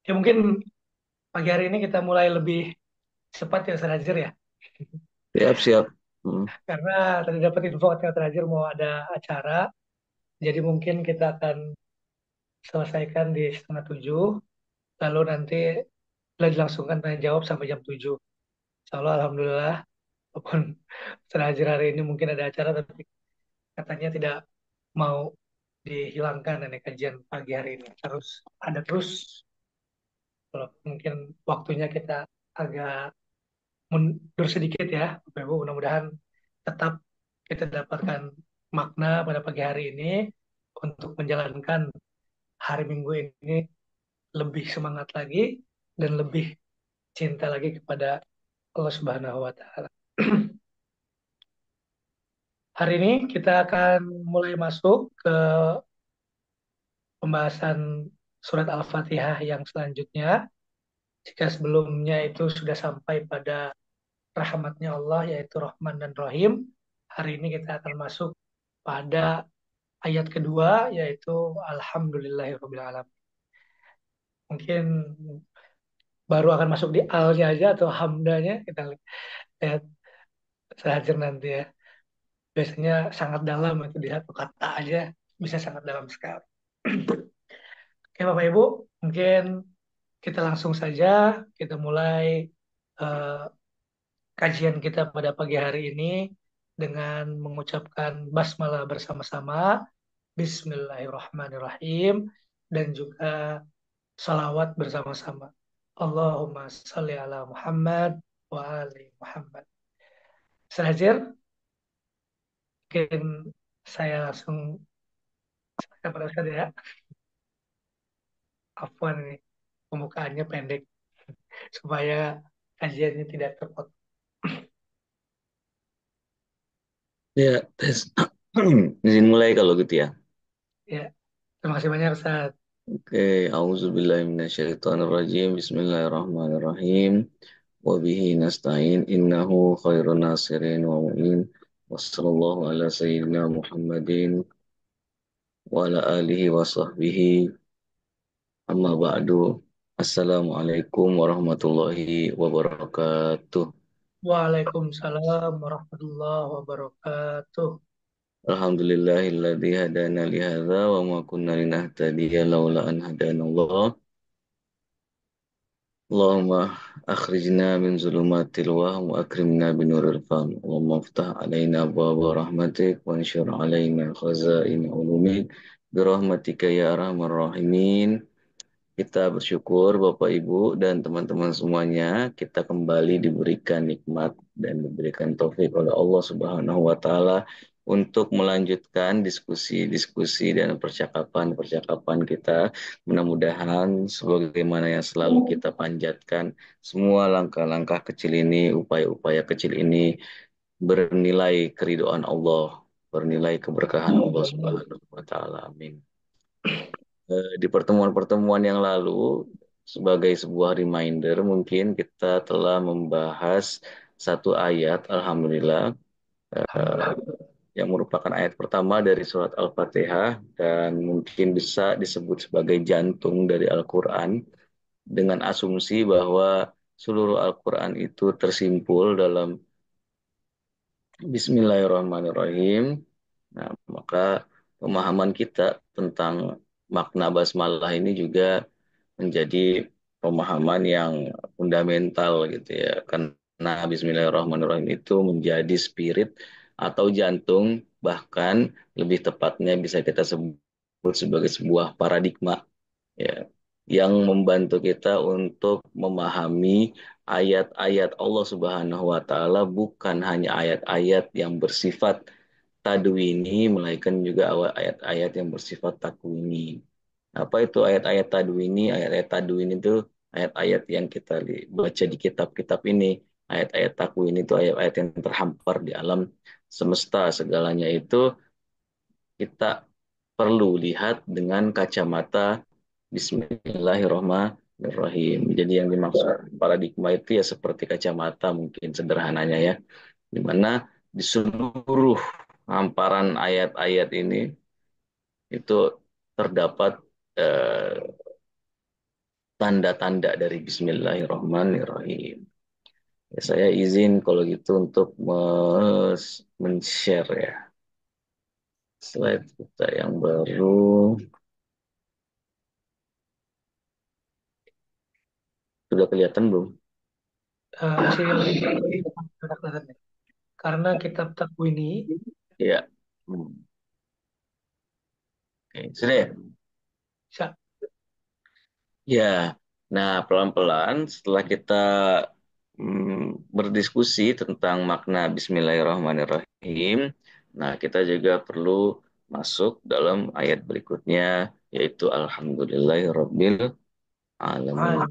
Ya mungkin pagi hari ini kita mulai lebih cepat ya Ustaz Hajir ya. Siap, siap. Hmm. Karena tadi dapat info katanya Ustaz Hajir mau ada acara. Jadi mungkin kita akan selesaikan di setengah tujuh. Lalu nanti dilangsungkan tanya jawab sampai jam 7. Insya Allah Alhamdulillah. Walaupun Ustaz Hajir hari ini mungkin ada acara tapi katanya tidak mau dihilangkan dari kajian pagi hari ini. Harus ada terus. Walaupun mungkin waktunya kita agak mundur sedikit ya, Bapak Ibu. Mudah-mudahan tetap kita dapatkan makna pada pagi hari ini untuk menjalankan hari Minggu ini lebih semangat lagi dan lebih cinta lagi kepada Allah Subhanahu wa taala. Hari ini kita akan mulai masuk ke pembahasan surat Al-Fatihah yang selanjutnya. Jika sebelumnya itu sudah sampai pada rahmatnya Allah yaitu Rahman dan Rahim, hari ini kita akan masuk pada ayat kedua yaitu Alhamdulillahirabbil alamin. Mungkin baru akan masuk di alnya aja atau hamdanya kita lihat saja nanti ya. Biasanya sangat dalam itu di satu kata aja bisa sangat dalam sekali. Oke Bapak Ibu, mungkin kita langsung saja kita mulai eh, kajian kita pada pagi hari ini dengan mengucapkan basmalah bersama-sama, Bismillahirrahmanirrahim, dan juga salawat bersama-sama. Allahumma salli ala Muhammad wa ali Muhammad. Selanjutnya, mungkin saya langsung kepada Ustaz ya. Afwan ini pembukaannya pendek supaya kajiannya tidak terpotong. Ya, tes. Izin mulai kalau gitu ya. Ya, terima kasih banyak Ustaz. Oke, auzubillahiminasyaitonirrajim. Bismillahirrahmanirrahim. Wabihi nasta'in. Innahu khairun nasirin wa mu'in. Wassallallahu ala sayyidina Muhammadin wa ala alihi wa sahbihi. Amma ba'du. Assalamualaikum warahmatullahi wabarakatuh. Waalaikumsalam warahmatullahi wabarakatuh. Alhamdulillahilladzi hadana li hadza wa ma kunna linahtadiya laula an hadanallah. Allahumma akhrijna min zulumatil wahm wa akrimna binuril fahm. Allahumma iftah alaina abwaaba rahmatik wa anshur alaina khazain ulumik birahmatika ya arhamar rahimin. Kita bersyukur Bapak Ibu dan teman-teman semuanya, kita kembali diberikan nikmat dan diberikan taufik oleh Allah Subhanahu wa taala untuk melanjutkan diskusi-diskusi dan percakapan-percakapan kita. Mudah-mudahan sebagaimana yang selalu kita panjatkan, semua langkah-langkah kecil ini, upaya-upaya kecil ini bernilai keridhaan Allah, bernilai keberkahan Allah Subhanahu wa taala. Amin. Di pertemuan-pertemuan yang lalu, sebagai sebuah reminder, mungkin kita telah membahas satu ayat, Alhamdulillah, eh, Alhamdulillah. yang merupakan ayat pertama dari surat Al-Fatihah dan mungkin bisa disebut sebagai jantung dari Al-Quran dengan asumsi bahwa seluruh Al-Quran itu tersimpul dalam Bismillahirrahmanirrahim. Nah, maka pemahaman kita tentang makna basmalah ini juga menjadi pemahaman yang fundamental gitu ya. Karena Bismillahirrahmanirrahim itu menjadi spirit atau jantung, bahkan lebih tepatnya bisa kita sebut sebagai sebuah paradigma ya, yang membantu kita untuk memahami ayat-ayat Allah Subhanahu wa taala, bukan hanya ayat-ayat yang bersifat tadwini, melainkan juga ayat-ayat yang bersifat takwini. Apa itu ayat-ayat tadwini? Ayat-ayat tadwini itu ayat-ayat yang kita baca di kitab-kitab ini. Ayat-ayat takwini itu ayat-ayat yang terhampar di alam semesta. Segalanya itu kita perlu lihat dengan kacamata Bismillahirrahmanirrahim. Jadi yang dimaksud paradigma itu ya seperti kacamata mungkin sederhananya ya. Di mana di seluruh hamparan ayat-ayat ini itu terdapat eh, tanda-tanda dari Bismillahirrahmanirrahim. Ya, saya izin kalau gitu untuk men-share ya slide kita yang baru. Sudah kelihatan belum? Masih lebih kelihatan ya. Karena kitab Takwini, Iya. Oke, sudah ya? Sa- Ya, nah pelan-pelan setelah kita berdiskusi tentang makna Bismillahirrahmanirrahim, nah kita juga perlu masuk dalam ayat berikutnya, yaitu Alhamdulillahirabbil alamin.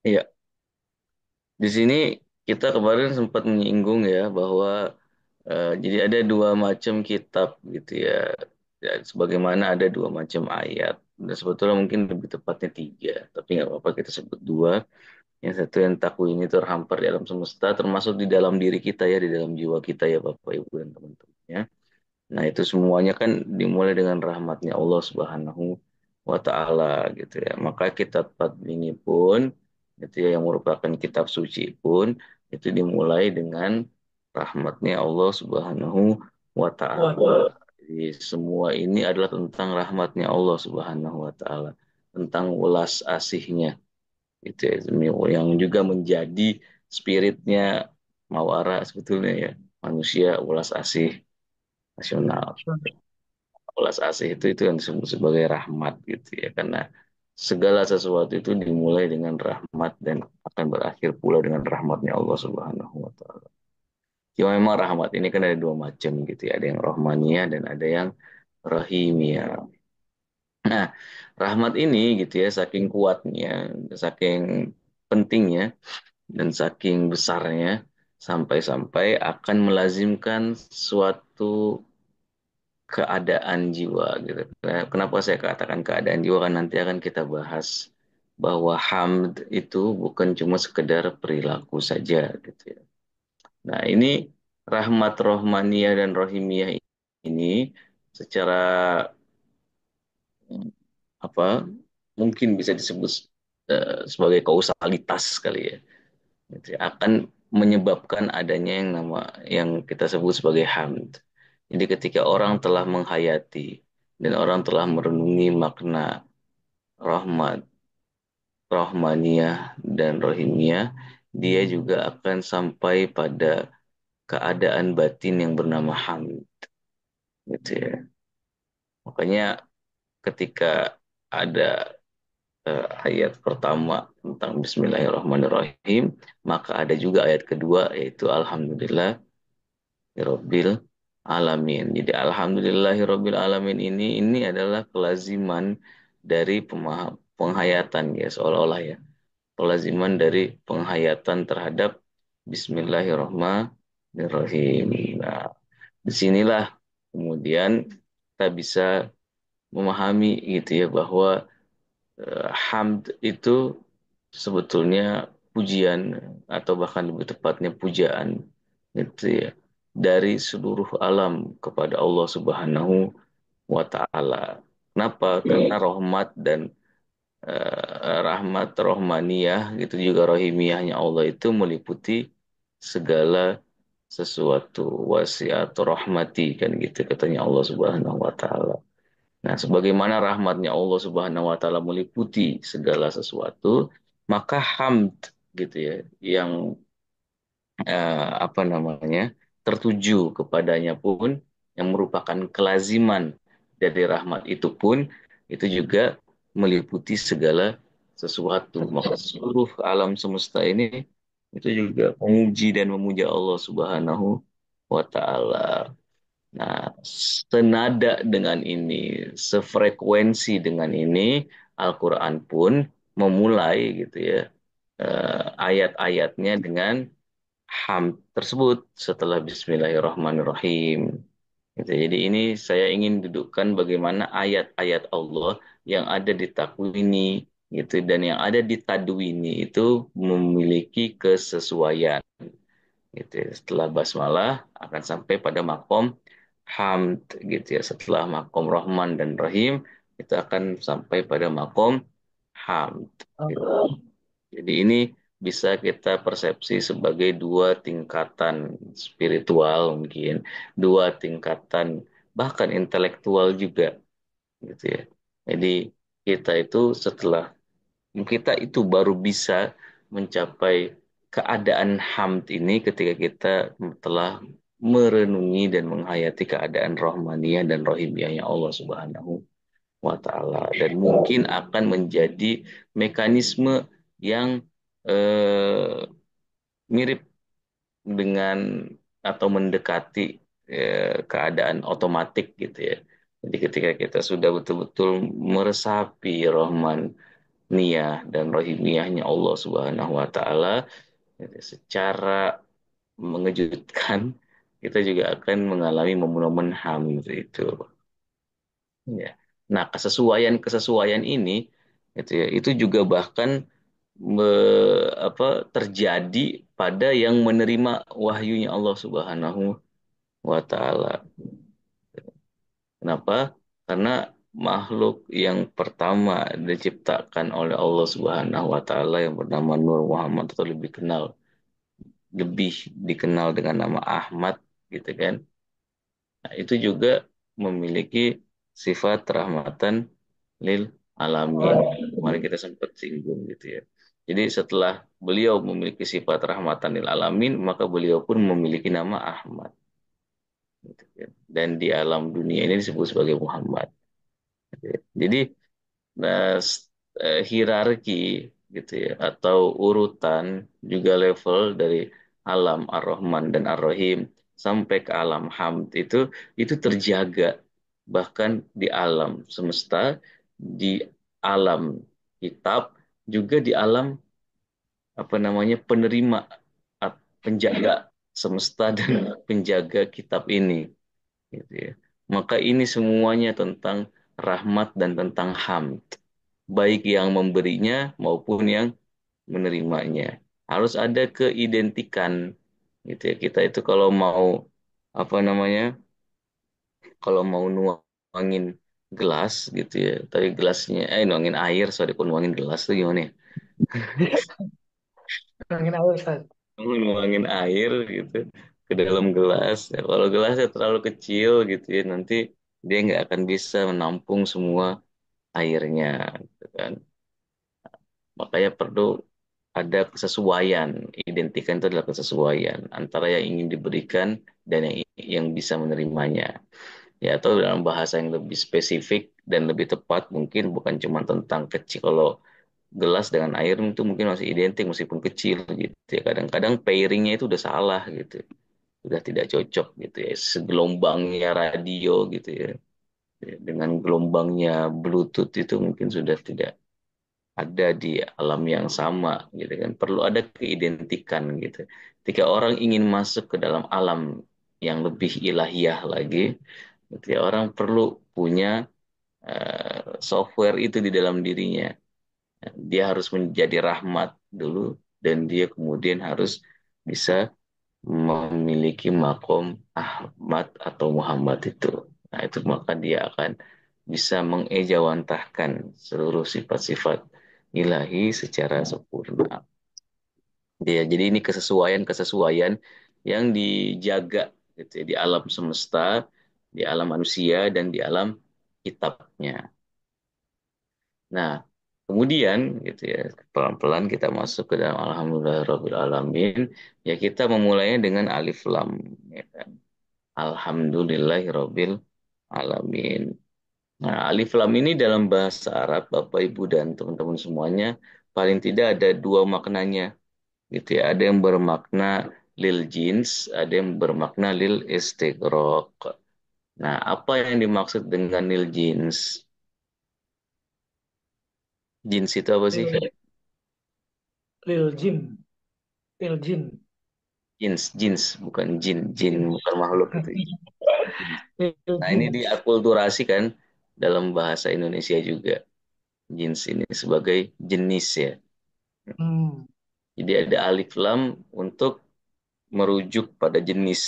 Iya, di sini kita kemarin sempat menyinggung ya bahwa jadi ada dua macam kitab gitu ya. Dan sebagaimana ada dua macam ayat. Dan sebetulnya mungkin lebih tepatnya tiga, tapi nggak apa-apa kita sebut dua. Yang satu yang takwin itu terhampar di alam semesta, termasuk di dalam diri kita ya, di dalam jiwa kita ya Bapak Ibu dan teman-teman ya. Nah, itu semuanya kan dimulai dengan rahmatnya Allah Subhanahu wa taala gitu ya. Maka kitab ini pun itu ya yang merupakan kitab suci pun itu dimulai dengan rahmatnya Allah Subhanahu wa taala. Waduh, Jadi semua ini adalah tentang rahmatnya Allah Subhanahu wa taala, tentang welas asihnya itu ya, yang juga menjadi spiritnya Mawara sebetulnya ya, manusia welas asih nasional. Welas asih itu yang disebut sebagai rahmat gitu ya, karena segala sesuatu itu dimulai dengan rahmat dan akan berakhir pula dengan rahmatnya Allah Subhanahu wa taala. Cuma memang rahmat ini kan ada dua macam gitu ya, ada yang rahmaniyah dan ada yang rahimiyah. Nah, rahmat ini gitu ya, saking kuatnya, saking pentingnya dan saking besarnya sampai-sampai akan melazimkan suatu keadaan jiwa gitu. Nah, kenapa saya katakan keadaan jiwa kan nanti akan kita bahas bahwa hamd itu bukan cuma sekedar perilaku saja gitu ya. Nah, ini rahmat rohmaniyah dan rohimiyah ini secara mm, apa mungkin bisa disebut sebagai kausalitas kali ya. Gitu ya, akan menyebabkan adanya yang yang kita sebut sebagai hamd. Jadi ketika orang telah menghayati dan orang telah merenungi makna rahmat, rahmaniyah dan rohimiyah, dia juga akan sampai pada keadaan batin yang bernama hamd, gitu ya. Makanya ketika ada ayat pertama tentang Bismillahirrahmanirrahim, maka ada juga ayat kedua yaitu Alhamdulillah Rabbil Alamin. Jadi Alhamdulillahirabbil Alamin ini adalah kelaziman dari penghayatan ya seolah-olah ya. Kelaziman dari penghayatan terhadap Bismillahirrahmanirrahim. Nah, disinilah kemudian kita bisa memahami gitu ya bahwa hamd itu sebetulnya pujian atau bahkan lebih tepatnya pujaan gitu ya dari seluruh alam kepada Allah Subhanahu wa taala. Kenapa? Karena rahmat dan rahmat rohmaniyah gitu juga rohimiyahnya Allah itu meliputi segala sesuatu wasiat rahmati kan gitu katanya Allah Subhanahu wa taala. Nah, sebagaimana rahmatnya Allah Subhanahu wa taala meliputi segala sesuatu, maka hamd gitu ya, yang apa namanya? Tertuju kepadanya pun yang merupakan kelaziman dari rahmat itu pun itu juga meliputi segala sesuatu. Maka seluruh alam semesta ini itu juga memuji dan memuja Allah Subhanahu wa taala. Nah, senada dengan ini, sefrekuensi dengan ini, Al-Quran pun memulai gitu ya ayat-ayatnya dengan hamd tersebut setelah Bismillahirrahmanirrahim. Gitu. Jadi ini saya ingin dudukkan bagaimana ayat-ayat Allah yang ada di takwini gitu dan yang ada di tadwini itu memiliki kesesuaian gitu ya. Setelah basmalah akan sampai pada makom hamd gitu ya. Setelah makom Rahman dan Rahim kita akan sampai pada makom hamd gitu. Jadi ini bisa kita persepsi sebagai dua tingkatan spiritual mungkin, dua tingkatan bahkan intelektual juga gitu ya. Jadi kita itu setelah kita itu baru bisa mencapai keadaan hamd ini ketika kita telah merenungi dan menghayati keadaan rahmaniyah dan rahimiyahnya Allah Subhanahu wa taala dan mungkin akan menjadi mekanisme yang eh, mirip dengan atau mendekati keadaan otomatik gitu ya. Jadi ketika kita sudah betul-betul meresapi Rahman niyah dan rohimiyahnya Allah Subhanahu wa taala secara mengejutkan kita juga akan mengalami momen-momen hamd itu ya. Nah, kesesuaian ini itu ya, itu juga bahkan terjadi pada yang menerima wahyunya Allah Subhanahu wa taala. Kenapa? Karena makhluk yang pertama diciptakan oleh Allah Subhanahu wa taala yang bernama Nur Muhammad atau lebih dikenal dengan nama Ahmad gitu kan. Nah, itu juga memiliki sifat rahmatan lil alamin. Kemarin kita sempat singgung gitu ya. Jadi setelah beliau memiliki sifat rahmatan lil alamin, maka beliau pun memiliki nama Ahmad. Gitu kan. Dan di alam dunia ini disebut sebagai Muhammad. Gitu ya. Jadi nah, hierarki gitu ya atau urutan juga level dari alam Ar-Rahman dan Ar-Rahim sampai ke alam Hamd itu terjaga bahkan di alam semesta di alam kitab juga di alam apa namanya penerima penjaga semesta dan penjaga kitab ini gitu ya. Maka ini semuanya tentang rahmat dan tentang hamd baik yang memberinya maupun yang menerimanya. Harus ada keidentikan gitu ya. Kita itu kalau mau apa namanya? Kalau mau nuangin gelas gitu ya. Tadi gelasnya nuangin air, sorry, kalau nuangin gelas tuh gimana ya? Angin awal Ustaz. Mau nuangin air gitu ke dalam gelas. Ya, kalau gelasnya terlalu kecil gitu ya, nanti dia nggak akan bisa menampung semua airnya gitu kan. Makanya perlu ada kesesuaian. Identikan itu adalah kesesuaian antara yang ingin diberikan dan yang bisa menerimanya. Ya, atau dalam bahasa yang lebih spesifik dan lebih tepat mungkin bukan cuma tentang kecil. Kalau gelas dengan air itu mungkin masih identik meskipun kecil gitu ya. Kadang-kadang pairingnya itu udah salah gitu. Sudah tidak cocok gitu ya. Segelombangnya radio gitu ya. Dengan gelombangnya Bluetooth itu mungkin sudah tidak ada di alam yang sama gitu kan perlu ada keidentikan gitu ketika orang ingin masuk ke dalam alam yang lebih ilahiyah lagi gitu ya orang perlu punya software itu di dalam dirinya dia harus menjadi rahmat dulu dan dia kemudian harus bisa memiliki makom Ahmad atau Muhammad itu. Nah, itu maka dia akan bisa mengejawantahkan seluruh sifat-sifat ilahi secara sempurna. Ya, jadi ini kesesuaian-kesesuaian yang dijaga gitu ya, di alam semesta, di alam manusia, dan di alam kitabnya. Nah, kemudian gitu ya, pelan-pelan kita masuk ke dalam Alhamdulillah Alamin. Ya kita memulainya dengan alif lam. Ya kan? Alhamdulillahirabbil alamin. Nah, alif lam ini dalam bahasa Arab, Bapak Ibu dan teman-teman semuanya, paling tidak ada dua maknanya, gitu ya. Ada yang bermakna lil jins, ada yang bermakna lil istighraq. Nah, apa yang dimaksud dengan lil jins? Jins itu apa sih? Lil, lil jin, lil jin. Jins, jins, bukan jin, jin bukan makhluk itu. Jins. Lil Nah, ini jin. diakulturasikan dalam bahasa Indonesia juga. Jins ini sebagai jenis ya. Hmm. Jadi ada alif lam untuk merujuk pada jenis.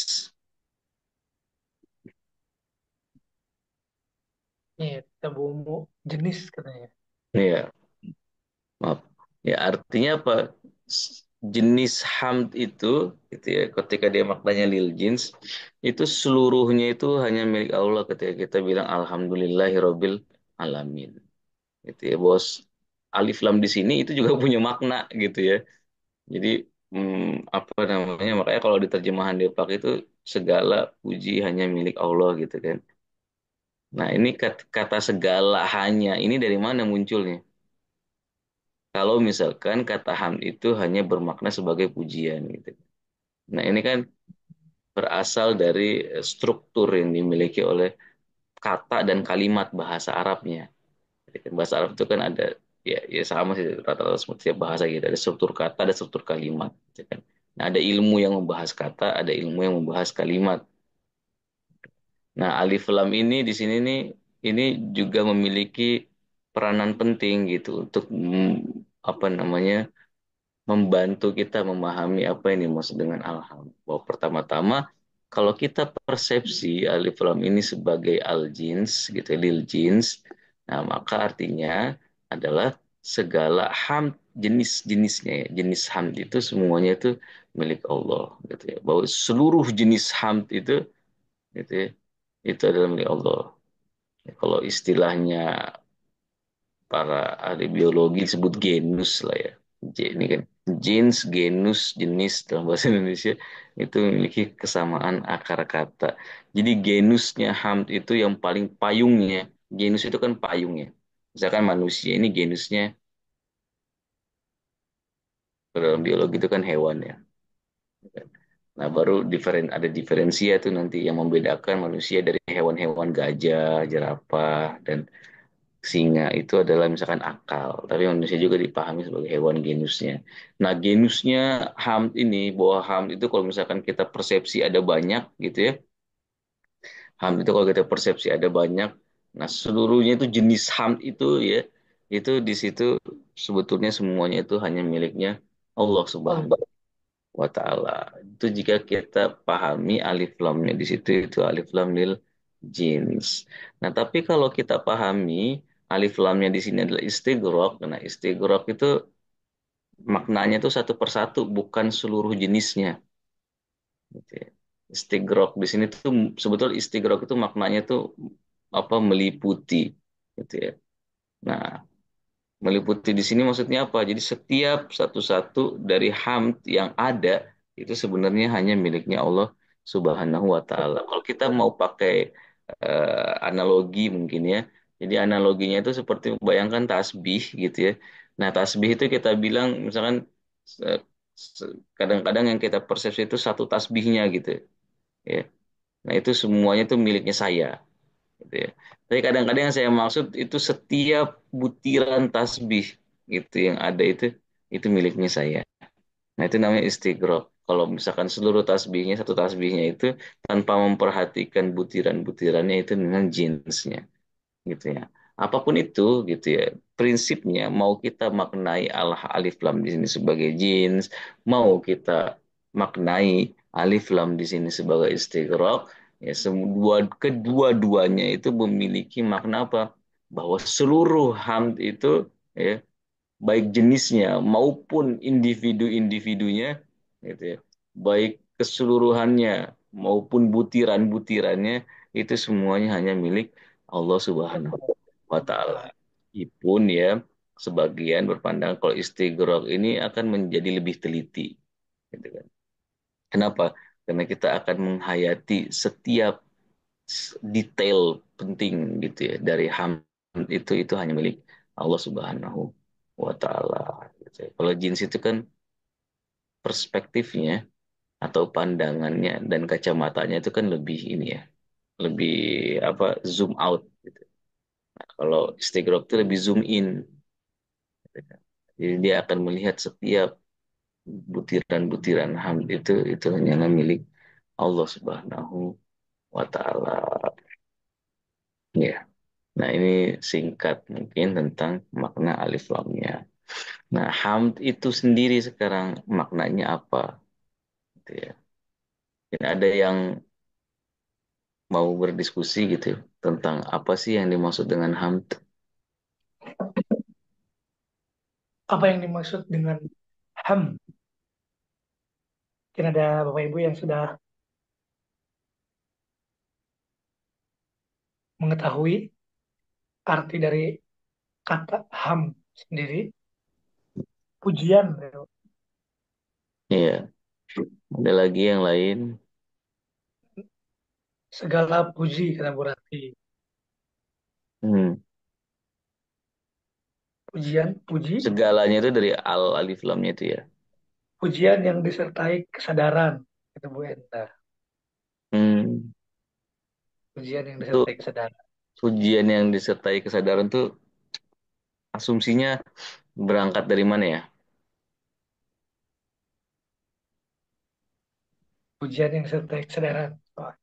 Nih, kita bumbu jenis katanya. Ya, maaf. Ya, artinya apa? Jenis hamd itu, gitu ya, ketika dia maknanya lil jins, itu seluruhnya itu hanya milik Allah ketika kita bilang alhamdulillahirobbil alamin. Gitu ya, bos. Alif lam di sini itu juga punya makna gitu ya. Jadi apa namanya? Makanya kalau di terjemahan Depak itu segala puji hanya milik Allah gitu kan. Nah, ini kata segala hanya ini dari mana munculnya? Kalau misalkan kata hamd itu hanya bermakna sebagai pujian gitu. Nah, ini kan berasal dari struktur yang dimiliki oleh kata dan kalimat bahasa Arabnya. Jadi kan bahasa Arab itu kan ada ya ya sama sih rata-rata setiap bahasa gitu, ada struktur kata, ada struktur kalimat gitu kan. Nah, ada ilmu yang membahas kata, ada ilmu yang membahas kalimat. Nah, alif lam ini di sini nih ini juga memiliki peranan penting gitu untuk apa namanya membantu kita memahami apa yang dimaksud dengan alham. Bahwa pertama-tama kalau kita persepsi alif lam ini sebagai al jins gitu ya, lil jins, nah maka artinya adalah segala hamd jenis-jenisnya ya. Jenis hamd itu semuanya itu milik Allah gitu ya. Bahwa seluruh jenis hamd itu gitu ya, itu adalah milik Allah. Ya, kalau istilahnya para ahli biologi disebut genus lah ya. Ini kan jenis, genus, jenis dalam bahasa Indonesia itu memiliki kesamaan akar kata. Jadi genusnya hamd itu yang paling payungnya. Genus itu kan payungnya. Misalkan manusia ini genusnya dalam biologi itu kan hewan ya. Nah, baru ada diferensia tuh nanti yang membedakan manusia dari hewan-hewan gajah, jerapah, dan singa itu adalah misalkan akal, tapi manusia juga dipahami sebagai hewan genusnya. Nah, genusnya HAMD ini, bahwa HAMD itu kalau misalkan kita persepsi ada banyak gitu ya, HAMD itu kalau kita persepsi ada banyak, nah seluruhnya itu jenis HAMD itu ya, itu di situ sebetulnya semuanya itu hanya miliknya Allah Oh, Subhanahu wa Ta'ala. Itu jika kita pahami alif lamnya di situ itu alif lam lil jins. Nah, tapi kalau kita pahami alif lamnya di sini adalah istighraq. Nah, istighraq itu maknanya itu satu persatu, bukan seluruh jenisnya. Gitu ya. Istighraq di sini tuh sebetulnya istighraq itu maknanya tuh apa meliputi gitu ya. Nah, meliputi di sini maksudnya apa? Jadi setiap satu-satu dari hamd yang ada itu sebenarnya hanya miliknya Allah Subhanahu wa taala. Kalau kita mau pakai analogi mungkin ya. Jadi analoginya itu seperti bayangkan tasbih gitu ya. Nah, tasbih itu kita bilang misalkan se- kadang-kadang yang kita persepsi itu satu tasbihnya gitu ya. Nah, itu semuanya itu miliknya saya gitu ya. Tapi kadang-kadang yang saya maksud itu setiap butiran tasbih gitu yang ada itu miliknya saya. Nah, itu namanya istighraq. Kalau misalkan seluruh tasbihnya satu tasbihnya itu tanpa memperhatikan butiran-butirannya itu dengan jenisnya gitu ya. Apapun itu gitu ya. Prinsipnya mau kita maknai Allah alif lam di sini sebagai jins, mau kita maknai alif lam di sini sebagai istighraq, ya semua kedua-duanya itu memiliki makna apa? Bahwa seluruh hamd itu ya baik jenisnya maupun individu-individunya gitu ya. Baik keseluruhannya maupun butiran-butirannya itu semuanya hanya milik Allah Subhanahu wa taala. Meskipun ya sebagian berpandang kalau istighraq ini akan menjadi lebih teliti gitu kan. Kenapa? Karena kita akan menghayati setiap detail penting gitu ya dari hamd itu hanya milik Allah Subhanahu wa taala gitu ya. Kalau jins itu kan perspektifnya atau pandangannya dan kacamatanya itu kan lebih ini ya, lebih apa zoom out gitu. Kalau istighfar itu lebih zoom in gitu kan. Jadi dia akan melihat setiap butiran-butiran hamd itu hanyalah milik Allah Subhanahu wa taala. Ya. Nah, ini singkat mungkin tentang makna alif lamnya. Nah, hamd itu sendiri sekarang maknanya apa? Gitu ya. ada yang mau berdiskusi gitu ya, tentang apa sih yang dimaksud dengan hamd. Apa yang dimaksud dengan ham? Mungkin ada Bapak Ibu yang sudah mengetahui arti dari kata ham sendiri. Pujian, gitu. Iya, ada lagi yang lain. Segala puji kata Bu Rati. Hmm. Pujian, puji, Segalanya itu dari al alif lamnya itu ya. pujian yang disertai kesadaran, kata Bu Enta. Hmm. Pujian yang Itu disertai kesadaran. ujian yang disertai kesadaran tuh asumsinya berangkat dari mana ya? Pujian yang disertai kesadaran. Oh,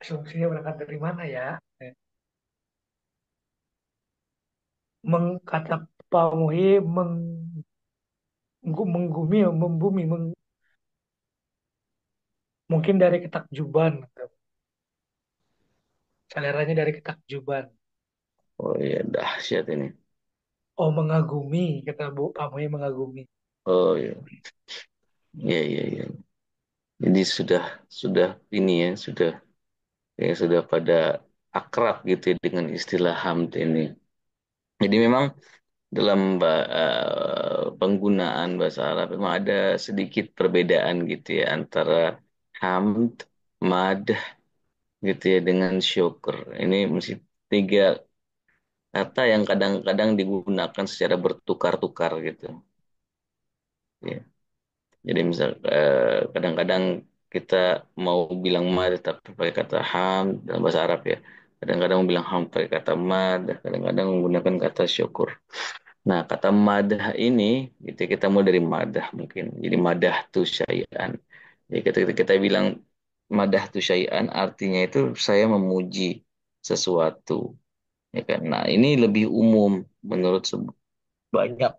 asumsinya berangkat dari mana ya? Kata Pak Muhi menggumi, membumi, mungkin dari ketakjuban. Gitu. Kesadarannya dari ketakjuban. Oh iya, dahsyat ini. Oh, mengagumi, kata Bu Pak Muhi mengagumi. Oh iya, iya, iya, iya. Jadi sudah ini ya, sudah pada akrab gitu ya dengan istilah hamd ini. Jadi memang dalam penggunaan bahasa Arab memang ada sedikit perbedaan gitu ya antara hamd, mad gitu ya dengan syukur. Ini mesti tiga kata yang kadang-kadang digunakan secara bertukar-tukar gitu. Ya. Jadi misal kadang-kadang kita mau bilang mad tapi pakai kata hamd dalam bahasa Arab ya. Kadang-kadang mau bilang hamd pakai kata mad, kadang-kadang menggunakan kata syukur. Nah, kata madah ini, gitu kita mau dari madah mungkin. Jadi madah tu syai'an. Jadi kita bilang madah tu syai'an artinya itu saya memuji sesuatu. Ya kan? Nah, ini lebih umum menurut banyak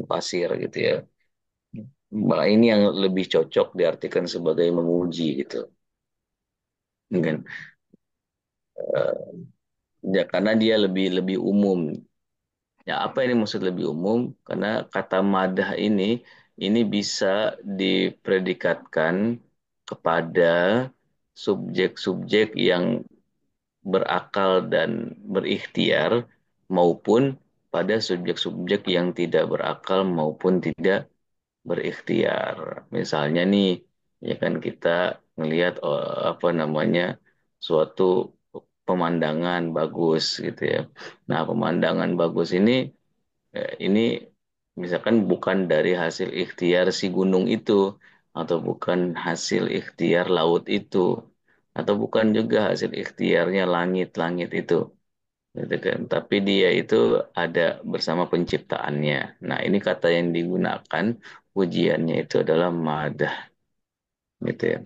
pasir gitu ya. Bah, ini yang lebih cocok diartikan sebagai memuji gitu. Mungkin ya karena dia lebih lebih umum. Ya, apa ini maksud lebih umum? Karena kata madah ini bisa dipredikatkan kepada subjek-subjek yang berakal dan berikhtiar maupun pada subjek-subjek yang tidak berakal maupun tidak berikhtiar. Misalnya nih, ya kan kita ngelihat apa namanya suatu pemandangan bagus gitu ya. Nah, pemandangan bagus ini misalkan bukan dari hasil ikhtiar si gunung itu atau bukan hasil ikhtiar laut itu atau bukan juga hasil ikhtiarnya langit-langit itu gitu kan tapi dia itu ada bersama penciptaannya. Nah, ini kata yang digunakan pujiannya itu adalah madah gitu ya.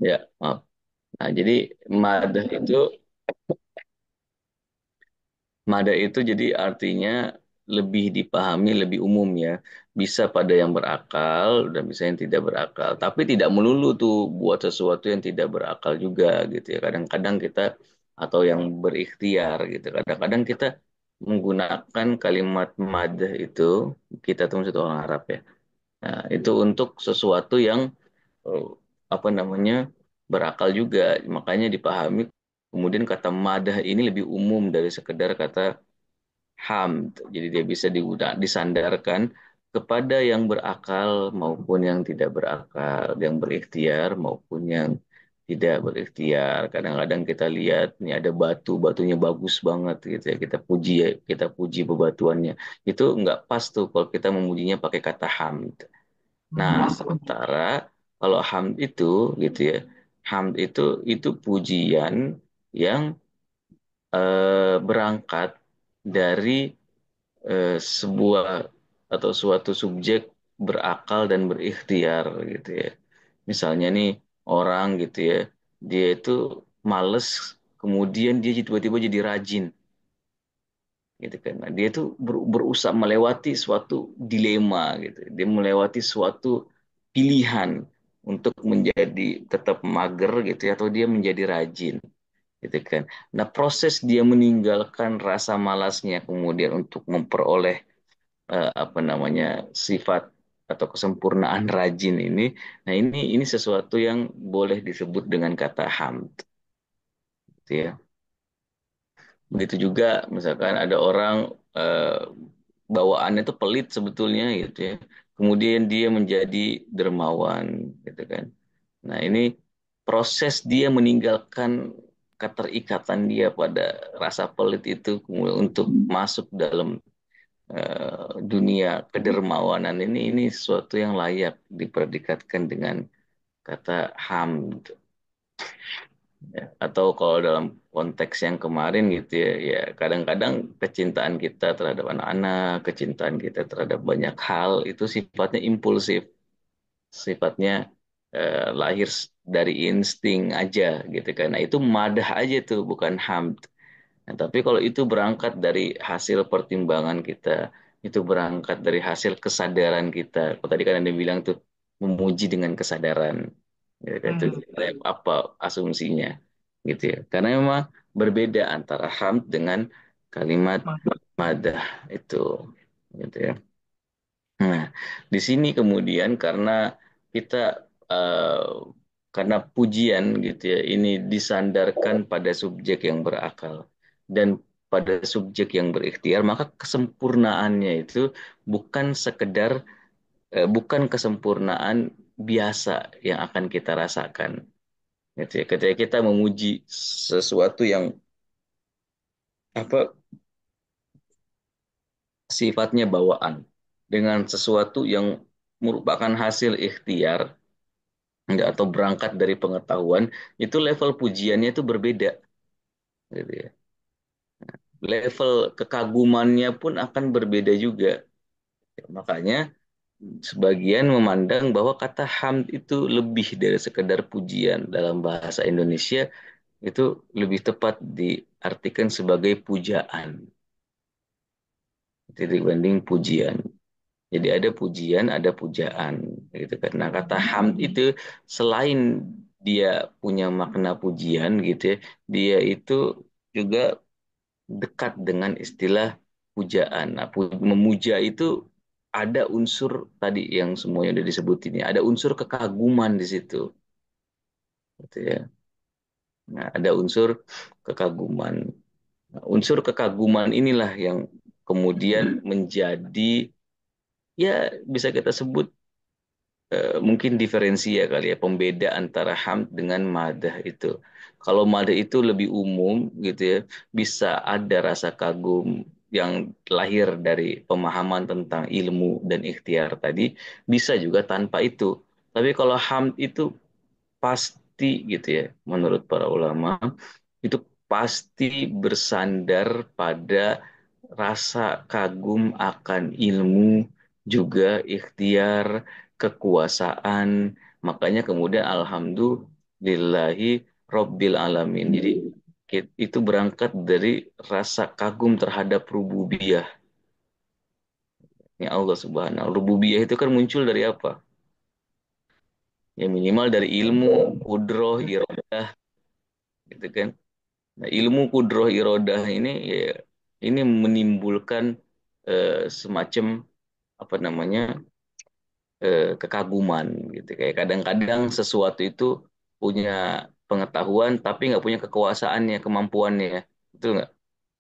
Ya, maaf. Nah, jadi madah itu Mada itu jadi artinya lebih dipahami, lebih umum ya. Bisa pada yang berakal dan bisa yang tidak berakal. Tapi tidak melulu tuh buat sesuatu yang tidak berakal juga gitu ya. Kadang-kadang kita atau yang berikhtiar gitu. Kadang-kadang kita menggunakan kalimat mada itu, kita tuh maksud orang Arab ya. Nah, itu untuk sesuatu yang eh, apa namanya berakal juga. Makanya dipahami. Kemudian kata madah ini lebih umum dari sekedar kata hamd. Jadi dia bisa disandarkan kepada yang berakal maupun yang tidak berakal, yang berikhtiar maupun yang tidak berikhtiar. Kadang-kadang kita lihat nih ada batu, batunya bagus banget gitu ya. Kita puji bebatuannya. Itu nggak pas tuh kalau kita memujinya pakai kata hamd. Nah, sementara kalau hamd itu gitu ya. Hamd itu pujian yang berangkat dari sebuah atau suatu subjek berakal dan berikhtiar gitu ya. Misalnya nih orang gitu ya, dia itu males, kemudian dia tiba-tiba jadi rajin gitu kan. Nah, dia tuh berusaha melewati suatu dilema gitu. Dia melewati suatu pilihan untuk menjadi tetap mager gitu ya, atau dia menjadi rajin gitu kan. Nah, proses dia meninggalkan rasa malasnya kemudian untuk memperoleh apa namanya sifat atau kesempurnaan rajin ini. Nah, ini sesuatu yang boleh disebut dengan kata hamd gitu ya. Begitu juga misalkan ada orang bawaannya itu pelit sebetulnya gitu ya. Kemudian dia menjadi dermawan gitu kan. Nah, ini proses dia meninggalkan keterikatan dia pada rasa pelit itu kemudian untuk masuk dalam dunia kedermawanan ini sesuatu yang layak diperdikatkan dengan kata hamd. Ya, atau kalau dalam konteks yang kemarin gitu ya, ya kadang-kadang kecintaan kita terhadap anak-anak, kecintaan kita terhadap banyak hal itu sifatnya impulsif, sifatnya lahir dari insting aja gitu kan. Nah, itu madah aja tuh, bukan hamd. Nah, tapi kalau itu berangkat dari hasil pertimbangan kita, itu berangkat dari hasil kesadaran kita. Kalau tadi kan Anda bilang tuh memuji dengan kesadaran, ya, kan, itu Hmm. apa asumsinya, gitu ya. Karena memang berbeda antara hamd dengan kalimat madah itu, gitu ya. Nah, di sini kemudian kita eh, karena pujian gitu ya, ini disandarkan pada subjek yang berakal dan pada subjek yang berikhtiar, maka kesempurnaannya itu bukan sekedar bukan kesempurnaan biasa yang akan kita rasakan. Gitu ya. Ketika kita memuji sesuatu yang apa sifatnya bawaan dengan sesuatu yang merupakan hasil ikhtiar, enggak, atau berangkat dari pengetahuan, itu level pujiannya itu berbeda gitu ya. Level kekagumannya pun akan berbeda juga. Makanya sebagian memandang bahwa kata hamd itu lebih dari sekedar pujian. Dalam bahasa Indonesia itu lebih tepat diartikan sebagai pujaan dibanding pujian. Jadi ada pujian, ada pujaan, gitu kan. Nah, kata hamd itu selain dia punya makna pujian, gitu ya, dia itu juga dekat dengan istilah pujaan. Nah, memuja itu ada unsur tadi yang semuanya udah disebutin ya, ada unsur kekaguman di situ, gitu ya. Nah, ada unsur kekaguman. Nah, unsur kekaguman inilah yang kemudian menjadi, ya, bisa kita sebut mungkin diferensi ya kali ya, pembeda antara hamd dengan madah itu. Kalau madah itu lebih umum gitu ya, bisa ada rasa kagum yang lahir dari pemahaman tentang ilmu dan ikhtiar tadi, bisa juga tanpa itu. Tapi kalau hamd itu pasti gitu ya, menurut para ulama itu pasti bersandar pada rasa kagum akan ilmu, juga ikhtiar, kekuasaan. Makanya kemudian alhamdulillahi Rabbil Alamin. Jadi itu berangkat dari rasa kagum terhadap rububiyah. Ya Allah Subhanahu. Rububiyah itu kan muncul dari apa? Ya minimal dari ilmu, kudroh, irodah, gitu kan. Nah, ilmu kudroh irodah ini ya ini menimbulkan semacam apa namanya kekaguman gitu. Kayak kadang-kadang sesuatu itu punya pengetahuan tapi nggak punya kekuasaannya, kemampuannya, betul nggak?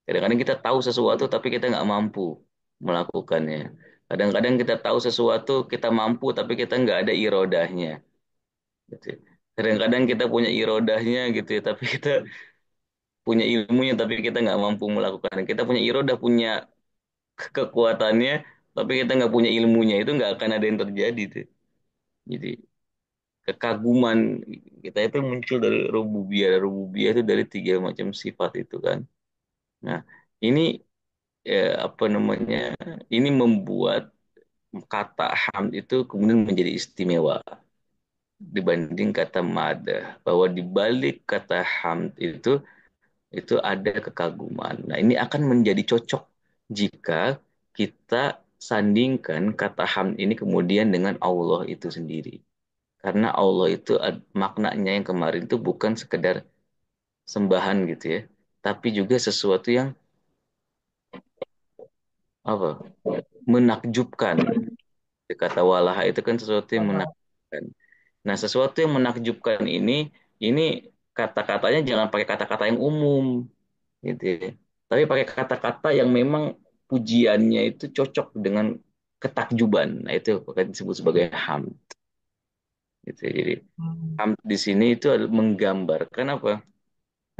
Kadang-kadang kita tahu sesuatu tapi kita nggak mampu melakukannya. Kadang-kadang kita tahu sesuatu kita mampu tapi kita nggak ada irodahnya. Gitu. Kadang-kadang kita punya irodahnya gitu ya, tapi kita punya ilmunya tapi kita nggak mampu melakukan. Kita punya irodah, punya kekuatannya, tapi kita nggak punya ilmunya, itu nggak akan ada yang terjadi tuh. Jadi kekaguman kita itu muncul dari rububiyah. Rububiyah itu dari tiga macam sifat itu kan. Nah, ini apa namanya? Ini membuat kata hamd itu kemudian menjadi istimewa dibanding kata madah, bahwa di balik kata hamd itu ada kekaguman. Nah, ini akan menjadi cocok jika kita sandingkan kata hamd ini kemudian dengan Allah itu sendiri. Karena Allah itu maknanya yang kemarin itu bukan sekedar sembahan gitu ya, tapi juga sesuatu yang apa? Menakjubkan. Kata walaha itu kan sesuatu yang Sama. menakjubkan. Nah, sesuatu yang menakjubkan ini kata-katanya jangan pakai kata-kata yang umum, gitu ya. Tapi pakai kata-kata yang memang pujiannya itu cocok dengan ketakjuban. Nah, itu akan disebut sebagai hamd, gitu ya. Jadi Hmm. hamd di sini itu menggambarkan apa?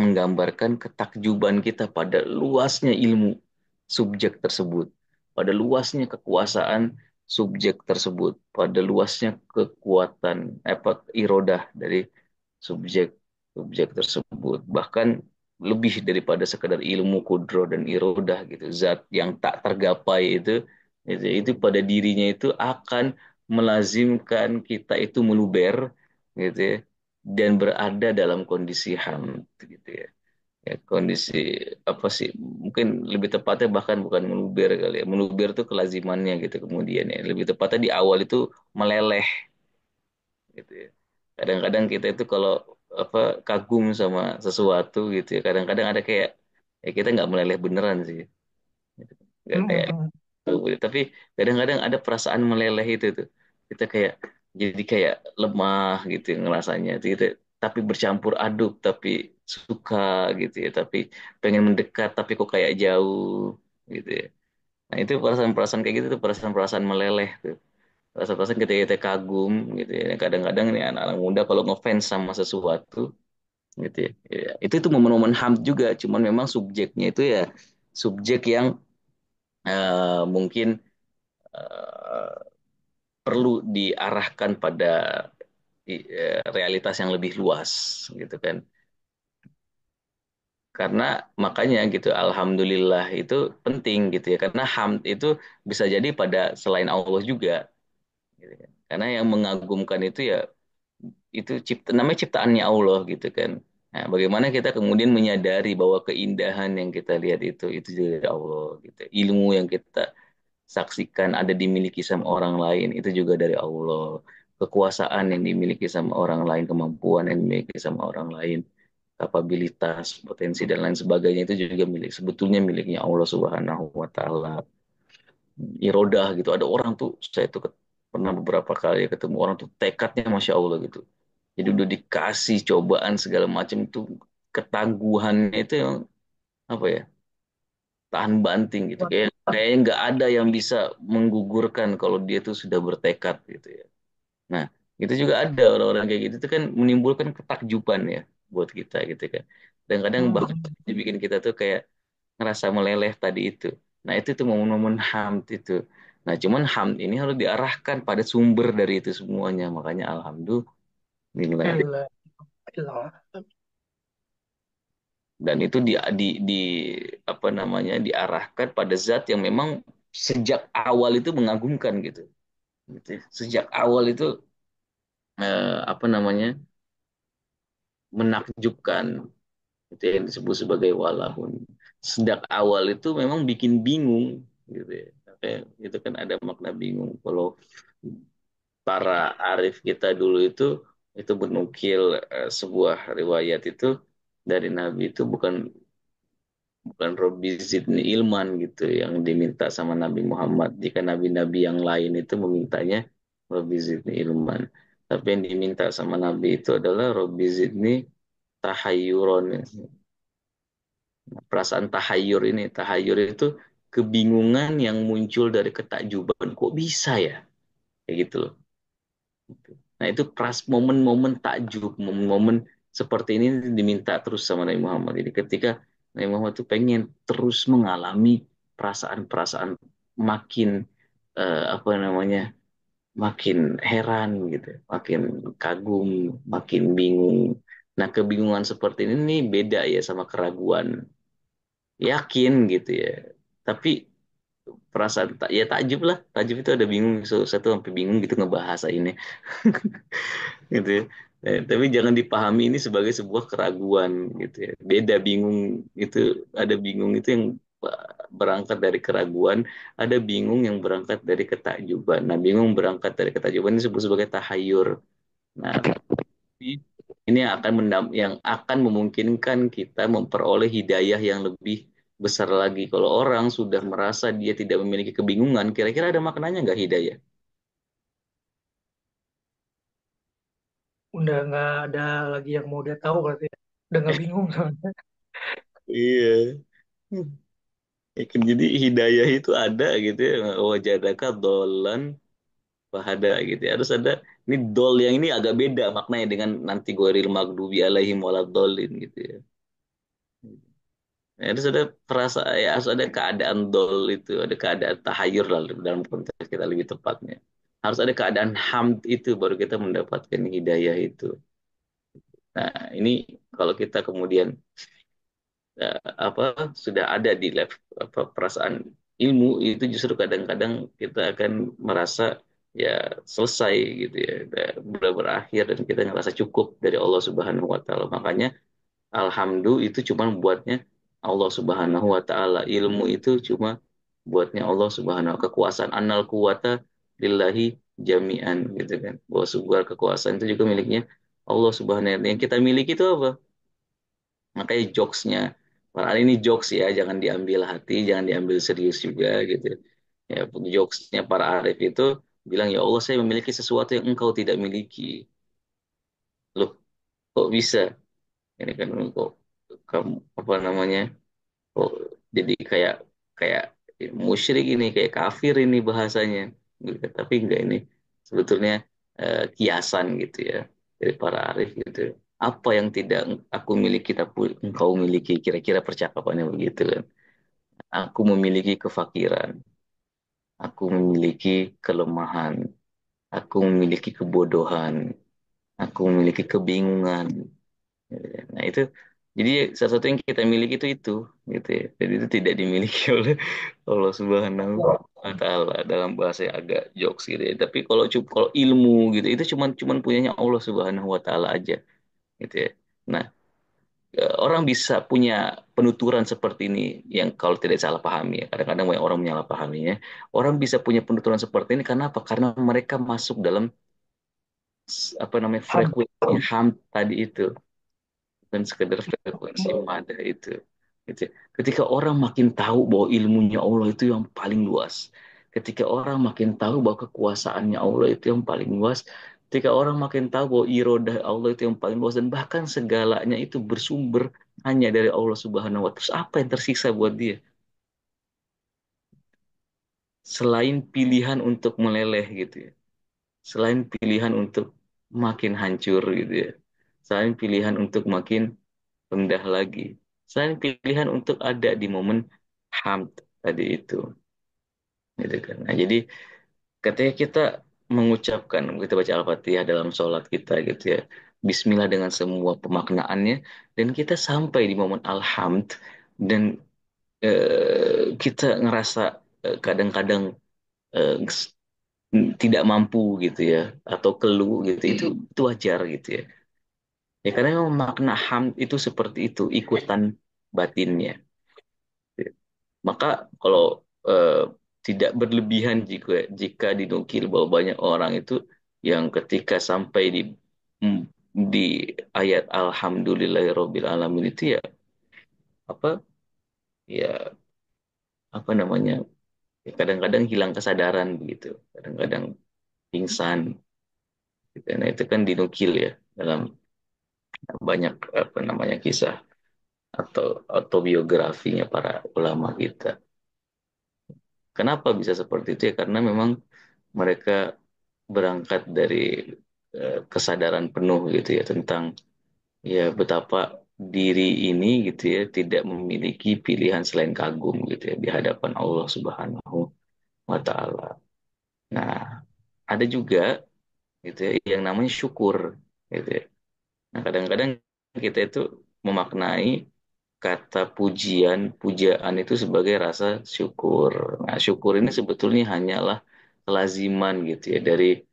Menggambarkan ketakjuban kita pada luasnya ilmu subjek tersebut, pada luasnya kekuasaan subjek tersebut, pada luasnya kekuatan apa irodah dari subjek subjek tersebut, bahkan lebih daripada sekadar ilmu kudro dan irodah gitu, zat yang tak tergapai itu pada dirinya itu akan melazimkan kita itu meluber gitu ya, dan berada dalam kondisi hamd gitu ya. Ya, kondisi apa sih, mungkin lebih tepatnya bahkan bukan meluber kali ya, meluber itu kelazimannya gitu, kemudian ya lebih tepatnya di awal itu meleleh gitu ya. Kadang-kadang kita itu kalau apa kagum sama sesuatu gitu ya, kadang-kadang ada kayak ya kita nggak meleleh beneran sih gitu. Nggak kayak Hmm. tapi kadang-kadang ada perasaan meleleh itu tuh. Kita kayak jadi kayak lemah gitu ya ngerasanya gitu. Tapi bercampur aduk tapi suka gitu ya. Tapi pengen mendekat tapi kok kayak jauh gitu ya. Nah, itu perasaan-perasaan kayak gitu tuh perasaan-perasaan meleleh tuh. Perasaan-perasaan ketika kita kagum gitu ya. Kadang-kadang nih anak-anak muda kalau ngefans sama sesuatu gitu ya. Ya, itu momen-momen hamd juga, cuman memang subjeknya itu ya subjek yang mungkin eh, perlu diarahkan pada realitas yang lebih luas gitu kan. Karena makanya gitu alhamdulillah itu penting gitu ya, karena hamd itu bisa jadi pada selain Allah juga gitu kan. Karena yang mengagumkan itu ya itu namanya ciptaannya Allah gitu kan. Nah, bagaimana kita kemudian menyadari bahwa keindahan yang kita lihat itu dari Allah gitu. Ilmu yang kita saksikan ada dimiliki sama orang lain itu juga dari Allah. Kekuasaan yang dimiliki sama orang lain, kemampuan yang dimiliki sama orang lain, kapabilitas, potensi dan lain sebagainya itu juga sebetulnya miliknya Allah Subhanahu wa taala. Irodah gitu. Ada orang tuh saya tuh pernah beberapa kali ketemu orang tuh tekadnya Masya Allah gitu. Jadi udah dikasih cobaan segala macam tuh ketangguhannya itu yang apa ya, tahan banting gitu, Wah. kayaknya nggak ada yang bisa menggugurkan kalau dia tuh sudah bertekad gitu ya. Nah, itu juga ada orang-orang kayak gitu tuh kan menimbulkan ketakjuban ya buat kita gitu kan. Dan kadang bahkan Hmm. bikin kita tuh kayak ngerasa meleleh tadi itu. Nah, itu tuh momen-momen hamd itu. Nah, cuman hamd ini harus diarahkan pada sumber dari itu semuanya. Makanya alhamdulillah. Alhamdulillah. Alhamdulillah. Dan itu di apa namanya diarahkan pada zat yang memang sejak awal itu mengagumkan gitu. Gitu ya. Sejak awal itu apa namanya menakjubkan, itu yang disebut sebagai walahun. Sejak awal itu memang bikin bingung gitu ya. Kayak itu kan ada makna bingung. Kalau para arif kita dulu itu menukil sebuah riwayat itu dari Nabi itu bukan Robbi Zidni Ilman gitu yang diminta sama Nabi Muhammad. Jika nabi-nabi yang lain itu memintanya Robbi Zidni Ilman. Tapi yang diminta sama Nabi itu adalah Robbi Zidni Tahayyuron. Perasaan tahayur itu kebingungan yang muncul dari ketakjuban. Kok bisa ya? Kayak gitu loh. Nah, itu momen-momen takjub, momen-momen seperti ini diminta terus sama Nabi Muhammad. Jadi ketika Nabi Muhammad itu pengen terus mengalami perasaan-perasaan makin apa namanya, makin heran gitu, makin kagum, makin bingung. Nah, kebingungan seperti ini nih beda ya sama keraguan. Yakin gitu ya. Tapi perasaan ya takjub lah. Takjub itu ada bingung, satu sampai bingung gitu ngebahasa ini gitu ya. Tapi jangan dipahami ini sebagai sebuah keraguan gitu ya. Beda bingung itu, ada bingung itu yang berangkat dari keraguan, ada bingung yang berangkat dari ketakjuban. Nah, bingung berangkat dari ketakjuban ini disebut sebagai tahayur. Nah, ini yang akan yang akan memungkinkan kita memperoleh hidayah yang lebih besar lagi. Kalau orang sudah merasa dia tidak memiliki kebingungan, kira-kira ada maknanya nggak hidayah? Udah nggak ada lagi yang mau dia tahu berarti ya. Udah nggak bingung soalnya. Iya. Ya kan, jadi hidayah itu ada gitu ya, wajadaka dolan fahada gitu ya. Harus ada, ini dol yang ini agak beda maknanya dengan nanti goril magdubi alaihim waladolin gitu ya. Ya, harus ada perasaan, ya harus ada keadaan dol itu, ada keadaan tahayur lah dalam konteks kita lebih tepatnya. Harus ada keadaan hamd itu baru kita mendapatkan hidayah itu. Nah, ini kalau kita kemudian apa sudah ada di level apa, perasaan ilmu itu justru kadang-kadang kita akan merasa ya selesai gitu ya, udah berakhir dan kita ngerasa cukup dari Allah Subhanahu wa taala. Makanya alhamdulillah itu cuma buatnya Allah Subhanahu wa taala. Ilmu itu cuma buatnya Allah Subhanahu, kekuasaan annal quwata lillahi jami'an gitu kan. Bahwa sebuah kekuasaan itu juga miliknya Allah Subhanahu wa taala. Yang kita miliki itu apa? Makanya jokesnya Farhan ini jokes ya, jangan diambil hati, jangan diambil serius juga gitu ya. Jokesnya para arif itu bilang, ya Allah saya memiliki sesuatu yang engkau tidak miliki. Loh, kok bisa? Ini kan kok kamu apa namanya, kok jadi kayak kayak musyrik ini, kayak kafir ini bahasanya gitu. Tapi enggak, ini sebetulnya kiasan gitu ya dari para arif gitu. Apa yang tidak aku miliki tapi engkau miliki, kira-kira percakapannya begitu kan. Aku memiliki kefakiran, aku memiliki kelemahan, aku memiliki kebodohan, aku memiliki kebingungan. Nah itu, jadi salah satu yang kita miliki itu gitu ya. Jadi itu tidak dimiliki oleh Allah Subhanahu wa Ta'ala, dalam bahasa yang agak jokes gitu ya. Tapi kalau ilmu gitu itu cuman punyanya Allah Subhanahu wa Ta'ala aja gitu ya. Nah, orang bisa punya penuturan seperti ini yang kalau tidak salah pahami ya. Kadang-kadang banyak orang menyalahpahaminya. Orang bisa punya penuturan seperti ini karena apa? Karena mereka masuk dalam apa namanya, Ham. frekuensi ham tadi itu, dan sekedar frekuensi madah itu. Gitu. Ketika orang makin tahu bahwa ilmunya Allah itu yang paling luas, ketika orang makin tahu bahwa kekuasaannya Allah itu yang paling luas, ketika orang makin tahu bahwa irodah Allah itu yang paling luas dan bahkan segalanya itu bersumber hanya dari Allah Subhanahu wa Ta'ala, terus apa yang tersisa buat dia selain pilihan untuk meleleh gitu ya, selain pilihan untuk makin hancur gitu ya, selain pilihan untuk makin rendah lagi. Selain pilihan untuk ada di momen hamd tadi itu, gitu kan. Nah, jadi ketika kita mengucapkan, kita baca Al-Fatihah dalam sholat kita gitu ya, Bismillah dengan semua pemaknaannya, dan kita sampai di momen alhamd, dan kita ngerasa kadang-kadang eh, tidak mampu gitu ya, atau keluh gitu, itu wajar gitu ya. Ya karena memang makna hamd itu seperti itu, ikutan batinnya. Maka kalau eh, tidak berlebihan jika jika dinukil bahwa banyak orang itu yang ketika sampai mm, di ayat Alhamdulillahirobbil alamin itu ya apa, ya apa namanya, ya kadang-kadang hilang kesadaran begitu, kadang-kadang pingsan gitu. Nah itu kan dinukil ya dalam banyak apa namanya kisah atau autobiografinya para ulama kita. Kenapa bisa seperti itu ya? Karena memang mereka berangkat dari kesadaran penuh gitu ya tentang ya betapa diri ini gitu ya tidak memiliki pilihan selain kagum gitu ya di hadapan Allah Subhanahu wa Ta'ala. Nah, ada juga gitu ya yang namanya syukur gitu ya. Nah, kadang-kadang kita itu memaknai kata pujaan itu sebagai rasa syukur. Nah, syukur ini sebetulnya hanyalah kelaziman gitu ya dari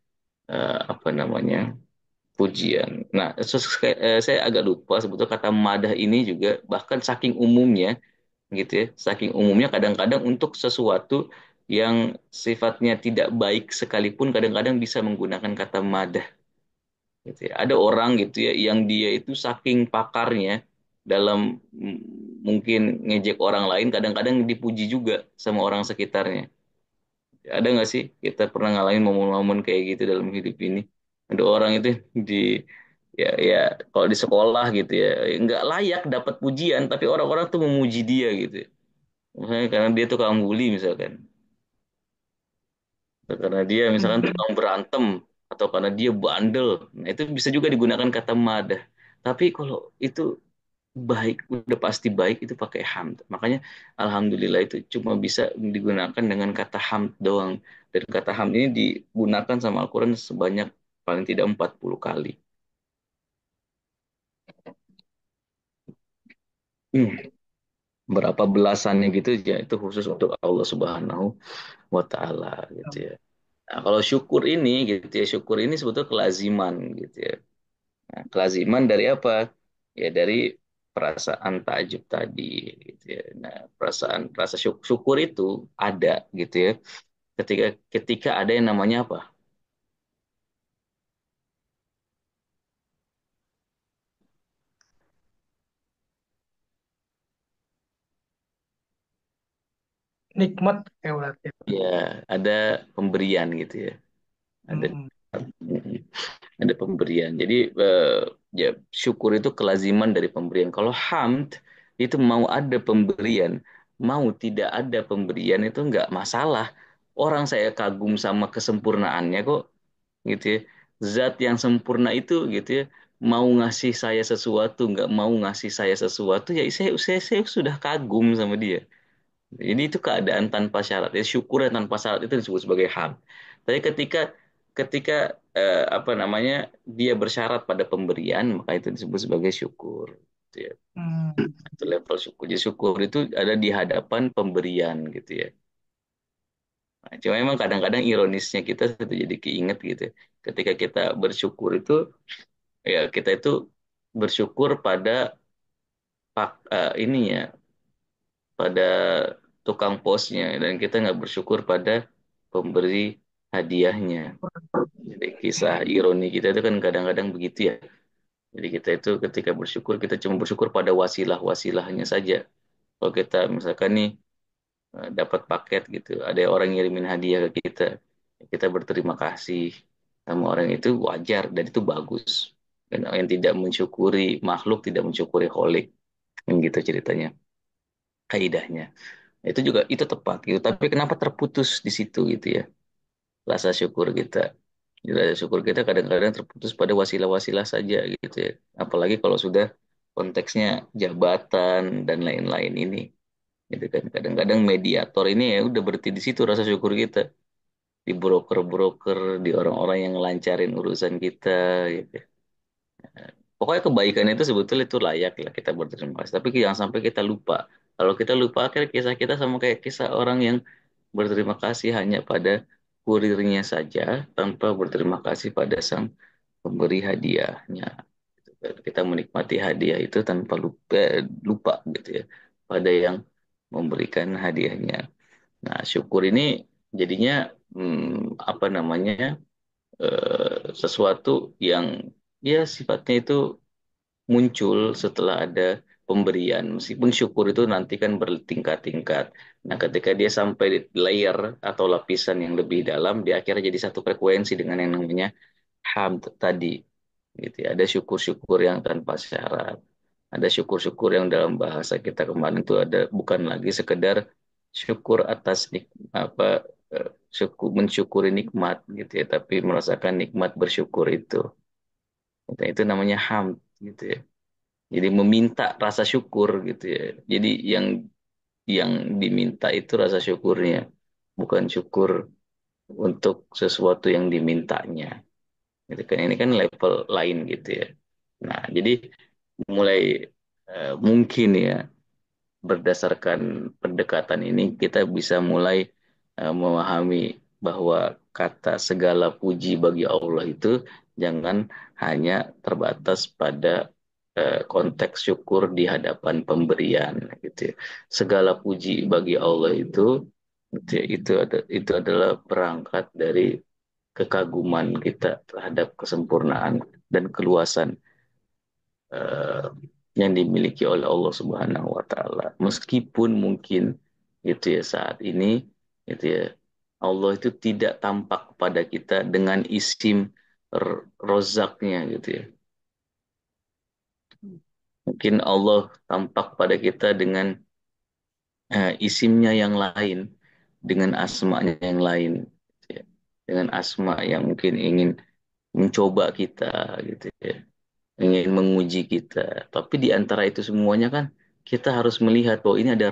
apa namanya pujian. Nah, saya agak lupa sebetulnya kata madah ini juga bahkan saking umumnya gitu ya, saking umumnya kadang-kadang untuk sesuatu yang sifatnya tidak baik sekalipun kadang-kadang bisa menggunakan kata madah gitu ya. Ada orang gitu ya yang dia itu saking pakarnya dalam mungkin ngejek orang lain kadang-kadang dipuji juga sama orang sekitarnya. Ada nggak sih kita pernah ngalamin momen-momen kayak gitu dalam hidup ini? Ada orang itu di ya kalau di sekolah gitu ya nggak layak dapat pujian tapi orang-orang tuh memuji dia gitu. Misalnya karena dia tuh tukang bully misalkan. Atau karena dia misalkan Hmm. tukang berantem atau karena dia bandel. Nah, itu bisa juga digunakan kata madah. Tapi kalau itu baik, udah pasti baik itu pakai hamd. Makanya alhamdulillah itu cuma bisa digunakan dengan kata hamd doang. Dan kata hamd ini digunakan sama Al-Quran sebanyak paling tidak 40 kali. Hmm. Berapa belasannya gitu ya itu khusus untuk Allah Subhanahu wa taala gitu ya. Nah, kalau syukur ini gitu ya, syukur ini sebetulnya kelaziman gitu ya. Nah, kelaziman dari apa? Ya dari perasaan takjub tadi gitu ya. Nah, perasaan rasa syukur itu ada gitu ya. Ketika ketika ada yang namanya apa? Nikmat kayak berarti. Ya, ada pemberian gitu ya. Ada Mm-mm. ada pemberian. Jadi ya syukur itu kelaziman dari pemberian. Kalau hamd itu mau ada pemberian, mau tidak ada pemberian itu nggak masalah. Orang saya kagum sama kesempurnaannya kok, gitu ya. Zat yang sempurna itu gitu ya, mau ngasih saya sesuatu, nggak mau ngasih saya sesuatu, ya saya sudah kagum sama dia. Jadi itu keadaan tanpa syarat. Ya, syukur yang tanpa syarat itu disebut sebagai ham. Tapi ketika ketika apa namanya dia bersyarat pada pemberian, maka itu disebut sebagai syukur. Gitu ya. Hmm. Itu level syukur. Jadi syukur itu ada di hadapan pemberian gitu ya. Nah, cuma memang kadang-kadang ironisnya kita itu jadi keinget gitu. Ya. Ketika kita bersyukur itu, ya kita itu bersyukur pada ini ya, pada tukang posnya dan kita nggak bersyukur pada pemberi hadiahnya. Jadi kisah ironi kita itu kan kadang-kadang begitu ya. Jadi kita itu ketika bersyukur kita cuma bersyukur pada wasilah-wasilahnya saja. Kalau kita misalkan nih dapat paket gitu, ada orang ngirimin hadiah ke kita, kita berterima kasih sama orang itu wajar dan itu bagus. Dan yang tidak mensyukuri makhluk tidak mensyukuri kholik, yang gitu ceritanya, kaidahnya. Itu juga itu tepat gitu. Tapi kenapa terputus di situ gitu ya? Rasa syukur kita. Jadi rasa syukur kita kadang-kadang terputus pada wasilah-wasilah saja gitu ya. Apalagi kalau sudah konteksnya jabatan dan lain-lain ini. Gitu kan. Kadang-kadang mediator ini ya udah berhenti di situ rasa syukur kita. Di broker-broker, di orang-orang yang lancarin urusan kita gitu. Pokoknya kebaikan itu sebetulnya itu layak lah kita berterima kasih. Tapi jangan sampai kita lupa. Kalau kita lupa, akhirnya kisah kita sama kayak kisah orang yang berterima kasih hanya pada kurirnya saja, tanpa berterima kasih pada sang pemberi hadiahnya. Kita menikmati hadiah itu tanpa lupa gitu ya, pada yang memberikan hadiahnya. Nah, syukur ini jadinya apa namanya sesuatu yang ya sifatnya itu muncul setelah ada pemberian. Meskipun syukur itu nanti kan bertingkat-tingkat. Nah, ketika dia sampai di layer atau lapisan yang lebih dalam, dia akhirnya jadi satu frekuensi dengan yang namanya hamd tadi. Gitu ya. Ada syukur-syukur yang tanpa syarat. Ada syukur-syukur yang dalam bahasa kita kemarin itu ada bukan lagi sekedar syukur atas apa mensyukuri nikmat gitu ya, tapi merasakan nikmat bersyukur itu. Itu namanya hamd gitu ya. Jadi meminta rasa syukur gitu ya. Jadi yang diminta itu rasa syukurnya, bukan syukur untuk sesuatu yang dimintanya. Gitu kan ini kan level lain gitu ya. Nah, jadi mulai mungkin ya. berdasarkan pendekatan ini kita bisa mulai memahami bahwa kata segala puji bagi Allah itu jangan hanya terbatas pada konteks syukur di hadapan pemberian gitu ya. Segala puji bagi Allah itu, ya, itu adalah berangkat dari kekaguman kita terhadap kesempurnaan dan keluasan eh, yang dimiliki oleh Allah Subhanahu wa taala. Meskipun mungkin itu ya saat ini itu ya Allah itu tidak tampak kepada kita dengan isim rozaknya gitu ya. Mungkin Allah tampak pada kita dengan isimnya yang lain, dengan asmanya yang lain, gitu ya. Dengan asma yang mungkin ingin mencoba kita gitu ya, ingin menguji kita. Tapi di antara itu semuanya kan kita harus melihat bahwa ini ada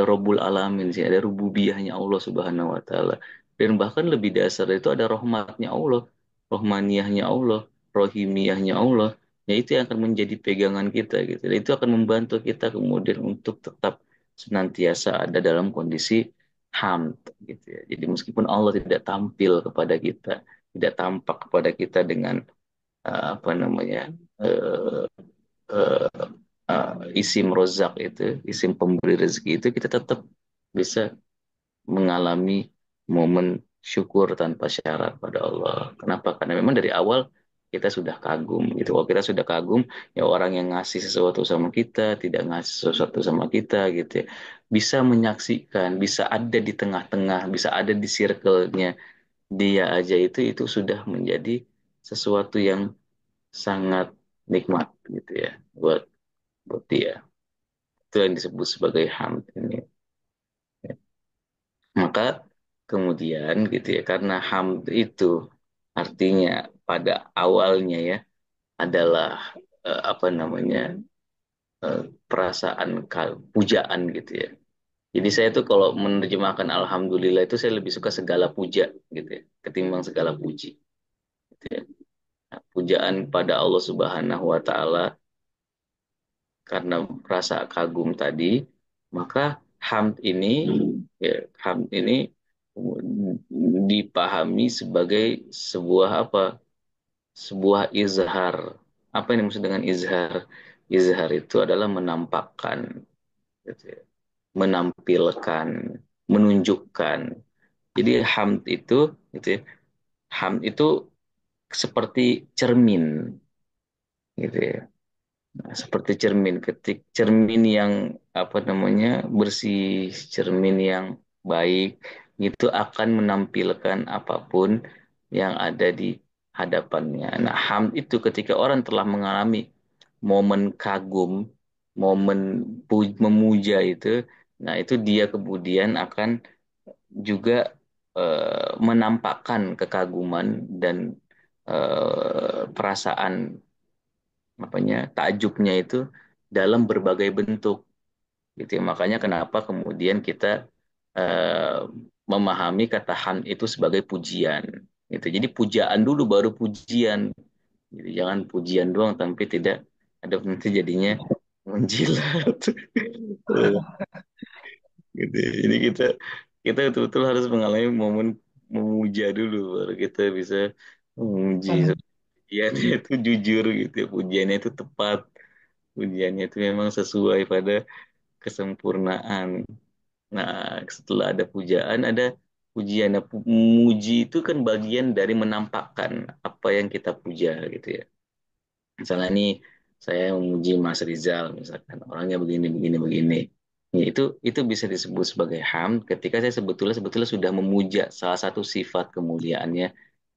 Robul Alamin sih, ada rububiyahnya Allah Subhanahu wa taala. Dan bahkan lebih dasar itu ada rahmatnya Allah, rahmaniyahnya Allah, rohimiyahnya Allah. Ya itu yang akan menjadi pegangan kita gitu. Dan itu akan membantu kita kemudian untuk tetap senantiasa ada dalam kondisi hamd gitu ya. Jadi meskipun Allah tidak tampil kepada kita, tidak tampak kepada kita dengan apa namanya eh, eh, isim rozak itu, isim pemberi rezeki itu kita tetap bisa mengalami momen syukur tanpa syarat pada Allah. Kenapa? Karena memang dari awal kita sudah kagum gitu. Kalau kita sudah kagum, ya orang yang ngasih sesuatu sama kita, tidak ngasih sesuatu sama kita gitu ya. Bisa menyaksikan, bisa ada di tengah-tengah, bisa ada di circle-nya dia aja itu sudah menjadi sesuatu yang sangat nikmat gitu ya buat buat dia. Itu yang disebut sebagai hamd ini. Maka kemudian gitu ya, karena hamd itu artinya pada awalnya ya adalah apa namanya eh, perasaan pujaan gitu ya. Jadi saya tuh kalau menerjemahkan alhamdulillah itu saya lebih suka segala puja gitu ya, ketimbang segala puji. Gitu ya. Nah, pujaan pada Allah Subhanahu wa taala karena rasa kagum tadi, maka hamd ini ya, hamd ini dipahami sebagai sebuah apa? Sebuah izhar. Apa yang dimaksud dengan izhar? Izhar itu adalah menampakkan, gitu ya. Menampilkan, menunjukkan. Jadi hamd itu, gitu ya. Hamd itu seperti cermin, gitu ya. Nah, seperti cermin, ketik cermin yang apa namanya bersih, cermin yang baik, itu akan menampilkan apapun yang ada di hadapannya. Nah, hamd itu ketika orang telah mengalami momen kagum, momen memuja itu, nah itu dia kemudian akan juga menampakkan kekaguman dan perasaan apanya takjubnya itu dalam berbagai bentuk gitu ya. Makanya kenapa kemudian kita eh, memahami kata hamd itu sebagai pujian gitu. Jadi pujaan dulu baru pujian. Gitu. Jangan pujian doang tapi tidak ada nanti jadinya menjilat. Gitu. Jadi kita kita betul-betul harus mengalami momen memuja dulu baru kita bisa memuji. Hmm. Pujiannya itu jujur gitu ya. Pujiannya itu tepat. Pujiannya itu memang sesuai pada kesempurnaan. Nah, setelah ada pujaan, ada pujian. Nah, muji itu kan bagian dari menampakkan apa yang kita puja gitu ya. Misalnya nih, saya memuji Mas Rizal, misalkan orangnya begini, begini, begini. Ya, itu bisa disebut sebagai hamd ketika saya sebetulnya sudah memuja salah satu sifat kemuliaannya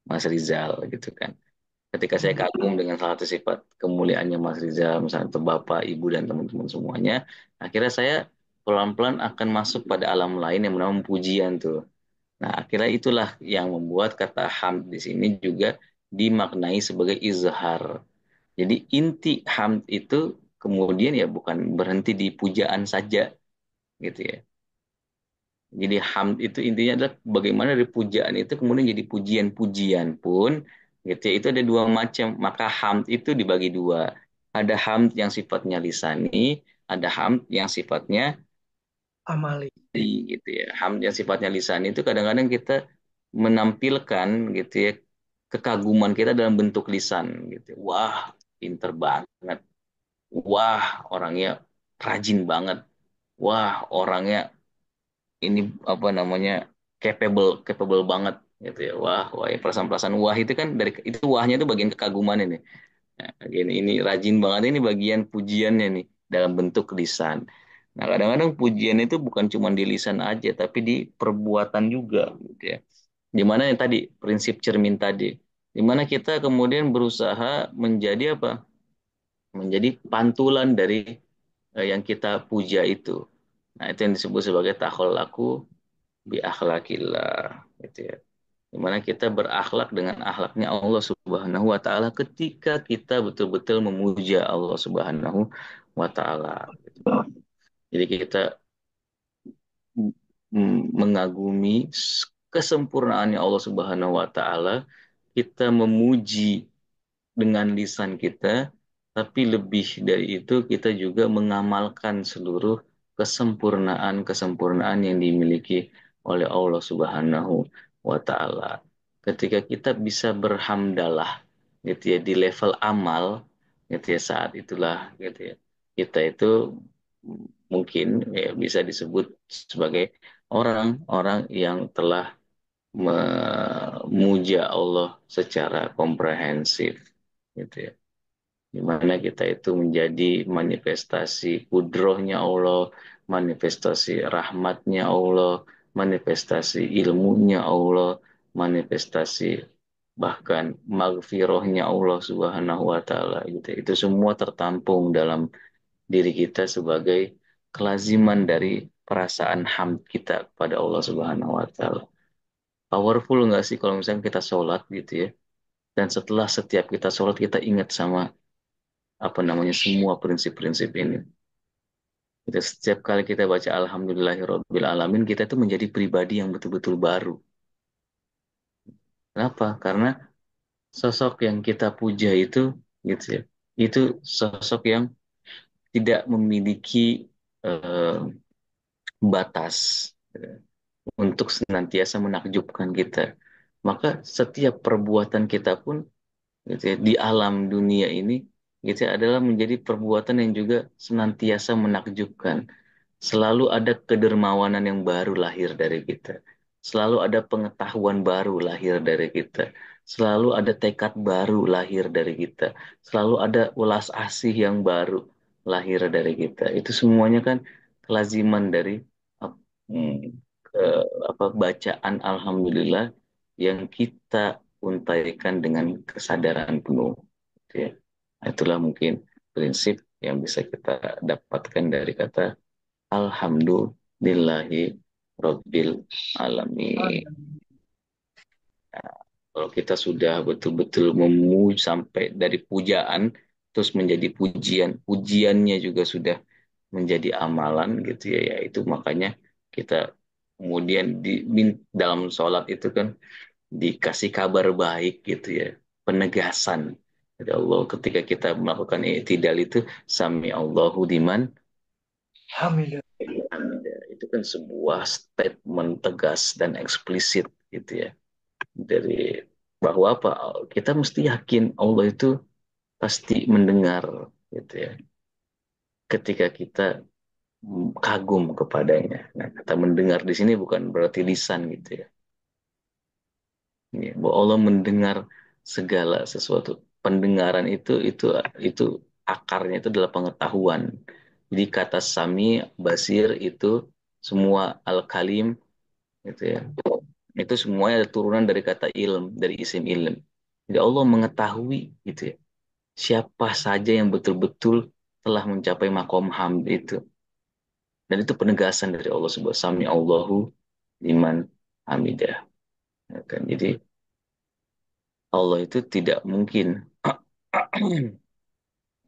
Mas Rizal gitu kan. Ketika saya Hmm. kagum dengan salah satu sifat kemuliaannya Mas Rizal, misalnya untuk Bapak, Ibu, dan teman-teman semuanya, akhirnya saya pelan-pelan akan masuk pada alam lain yang bernama pujian tuh. Nah, akhirnya itulah yang membuat kata hamd di sini juga dimaknai sebagai izhar. Jadi inti hamd itu kemudian ya bukan berhenti di pujaan saja gitu ya. Jadi hamd itu intinya adalah bagaimana dari pujaan itu kemudian jadi pujian-pujian pun gitu ya. Itu ada dua macam. Maka hamd itu dibagi dua. Ada hamd yang sifatnya lisani, ada hamd yang sifatnya amali. gitu ya. Hamd yang sifatnya lisan itu kadang-kadang kita menampilkan gitu ya kekaguman kita dalam bentuk lisan gitu. Wah, pinter banget. Wah, orangnya rajin banget. Wah, orangnya ini apa namanya capable capable banget gitu ya. Wah, wah ya, perasaan-perasaan wah itu kan dari itu wahnya itu bagian kekaguman ini. Nah, ini rajin banget ini bagian pujiannya nih dalam bentuk lisan. Nah, kadang-kadang pujian itu bukan cuma di lisan aja, tapi di perbuatan juga, gitu ya. Dimana yang tadi prinsip cermin tadi, dimana kita kemudian berusaha menjadi apa? Menjadi pantulan dari yang kita puja itu. Nah, itu yang disebut sebagai takhallaku bi akhlakillah, gitu ya. Dimana kita berakhlak dengan akhlaknya Allah Subhanahu wa taala ketika kita betul-betul memuja Allah Subhanahu wa taala. Jadi kita mengagumi kesempurnaannya Allah Subhanahu wa taala, kita memuji dengan lisan kita, tapi lebih dari itu kita juga mengamalkan seluruh kesempurnaan-kesempurnaan yang dimiliki oleh Allah Subhanahu wa taala. Ketika kita bisa berhamdalah gitu ya di level amal gitu ya saat itulah gitu ya. Kita itu mungkin ya bisa disebut sebagai orang-orang yang telah memuja Allah secara komprehensif gitu ya. Di mana kita itu menjadi manifestasi kudrohnya Allah, manifestasi rahmatnya Allah, manifestasi ilmunya Allah, manifestasi bahkan magfirahnya Allah Subhanahu wa taala gitu. Itu semua tertampung dalam diri kita sebagai kelaziman dari perasaan hamd kita kepada Allah Subhanahu wa taala. Powerful nggak sih kalau misalnya kita sholat gitu ya, dan setelah setiap kita sholat kita ingat sama apa namanya semua prinsip-prinsip ini. Kita setiap kali kita baca Alhamdulillahirobbil alamin kita itu menjadi pribadi yang betul-betul baru. Kenapa? Karena sosok yang kita puja itu gitu ya, itu sosok yang tidak memiliki eh, batas untuk senantiasa menakjubkan kita. Maka setiap perbuatan kita pun gitu ya, di alam dunia ini gitu ya, adalah menjadi perbuatan yang juga senantiasa menakjubkan. Selalu ada kedermawanan yang baru lahir dari kita. Selalu ada pengetahuan baru lahir dari kita. Selalu ada tekad baru lahir dari kita. Selalu ada ulas asih yang baru lahir dari kita. Itu semuanya kan kelaziman dari apa bacaan Alhamdulillah yang kita untaikan dengan kesadaran penuh. Gitu ya. Nah, itulah mungkin prinsip yang bisa kita dapatkan dari kata Alhamdulillahi Rabbil Alamin. Kalau kita sudah betul-betul memuji sampai dari pujaan, terus menjadi pujian, pujiannya juga sudah menjadi amalan gitu ya, ya itu makanya kita kemudian dalam sholat itu kan dikasih kabar baik gitu ya, penegasan dari Allah ketika kita melakukan i'tidal itu sami Allahu diman Alhamdulillah. itu kan sebuah statement tegas dan eksplisit gitu ya dari bahwa apa kita mesti yakin Allah itu pasti mendengar gitu ya ketika kita kagum kepadanya. Nah, kata mendengar di sini bukan berarti lisan gitu ya. Ya, bahwa Allah mendengar segala sesuatu. Pendengaran itu akarnya itu adalah pengetahuan. Jadi kata sami, basir itu semua al-kalim gitu ya. Itu semuanya ada turunan dari kata ilm, dari isim ilm. Jadi Allah mengetahui gitu ya. Siapa saja yang betul-betul telah mencapai makom hamd itu. Dan itu penegasan dari Allah subhanahu sami Allahu liman hamidah. Ya kan? Jadi Allah itu tidak mungkin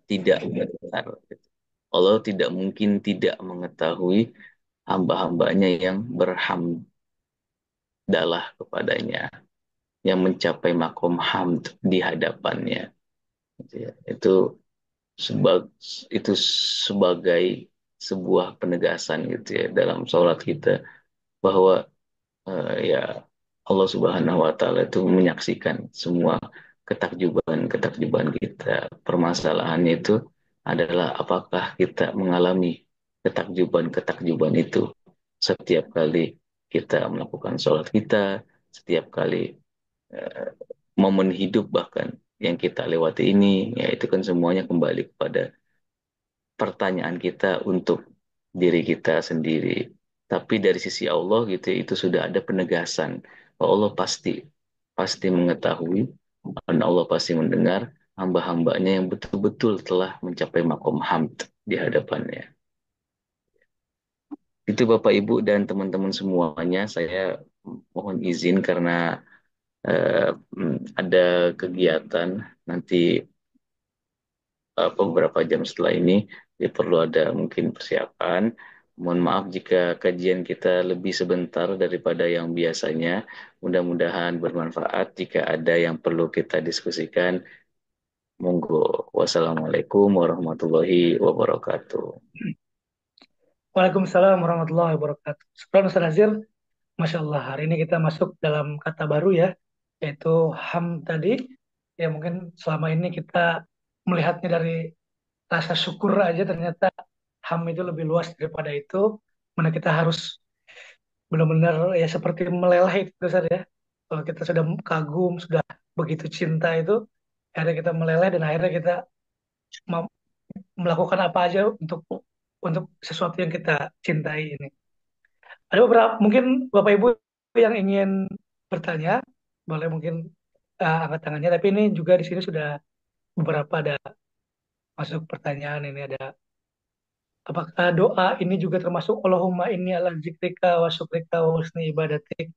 tidak mendengar. Allah tidak mungkin tidak mengetahui hamba-hambanya yang berhamdalah kepadanya, yang mencapai makom hamd di hadapannya. Gitu ya. Itu sebag, itu sebagai sebuah penegasan gitu ya dalam sholat kita bahwa ya Allah Subhanahu wa taala itu menyaksikan semua ketakjuban kita. Permasalahannya itu adalah apakah kita mengalami ketakjuban itu setiap kali kita melakukan sholat kita, setiap kali eh, momen hidup bahkan yang kita lewati ini, ya itu kan semuanya kembali kepada pertanyaan kita untuk diri kita sendiri. Tapi dari sisi Allah gitu ya, itu sudah ada penegasan. Bahwa Allah pasti mengetahui dan Allah pasti mendengar hamba-hambanya yang betul-betul telah mencapai makom hamd di hadapannya. Itu Bapak Ibu dan teman-teman semuanya, saya mohon izin karena ada kegiatan nanti beberapa jam setelah ini, ya perlu ada mungkin persiapan. Mohon maaf jika kajian kita lebih sebentar daripada yang biasanya. Mudah-mudahan bermanfaat. Jika ada yang perlu kita diskusikan, monggo. Wassalamualaikum warahmatullahi wabarakatuh. Waalaikumsalam warahmatullahi wabarakatuh. Sekarang Ustaz Nazir, Masya Allah, hari ini kita masuk dalam kata baru ya, yaitu HAM tadi. Ya mungkin selama ini kita melihatnya dari rasa syukur aja, ternyata HAM itu lebih luas daripada itu. Mana kita harus benar-benar ya seperti meleleh itu Ustaz ya. Kalau kita sudah kagum, sudah begitu cinta itu, akhirnya kita meleleh dan akhirnya kita mau melakukan apa aja untuk sesuatu yang kita cintai ini. Ada beberapa mungkin Bapak Ibu yang ingin bertanya, boleh mungkin angkat tangannya. Tapi ini juga di sini sudah beberapa ada masuk pertanyaan ini ada apakah doa ini juga termasuk Allahumma inni ala zikrika wa syukrika wa husni ibadatik,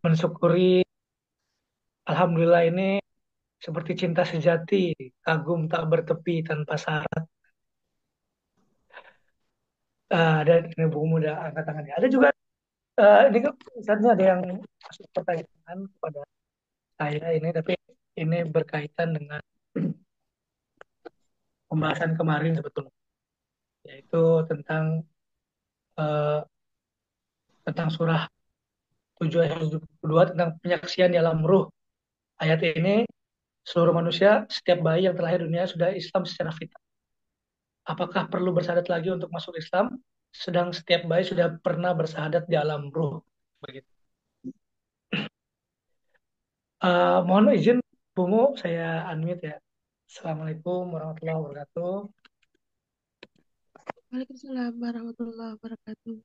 mensyukuri alhamdulillah ini seperti cinta sejati, kagum tak bertepi tanpa syarat. Ada ini buku muda angkat tangannya. Ada juga ini kan misalnya ada yang masuk pertanyaan kepada saya ini, tapi ini berkaitan dengan pembahasan kemarin sebetulnya, yaitu tentang eh, tentang surah 7 ayat 72 tentang penyaksian di alam ruh. Ayat ini seluruh manusia, setiap bayi yang terlahir di dunia sudah Islam secara fitrah. Apakah perlu bersyahadat lagi untuk masuk Islam? Sedang setiap bayi sudah pernah bersyahadat di alam ruh. Begitu. Mohon izin, Bungu, saya unmute ya. Assalamualaikum warahmatullahi wabarakatuh. Waalaikumsalam warahmatullahi wabarakatuh.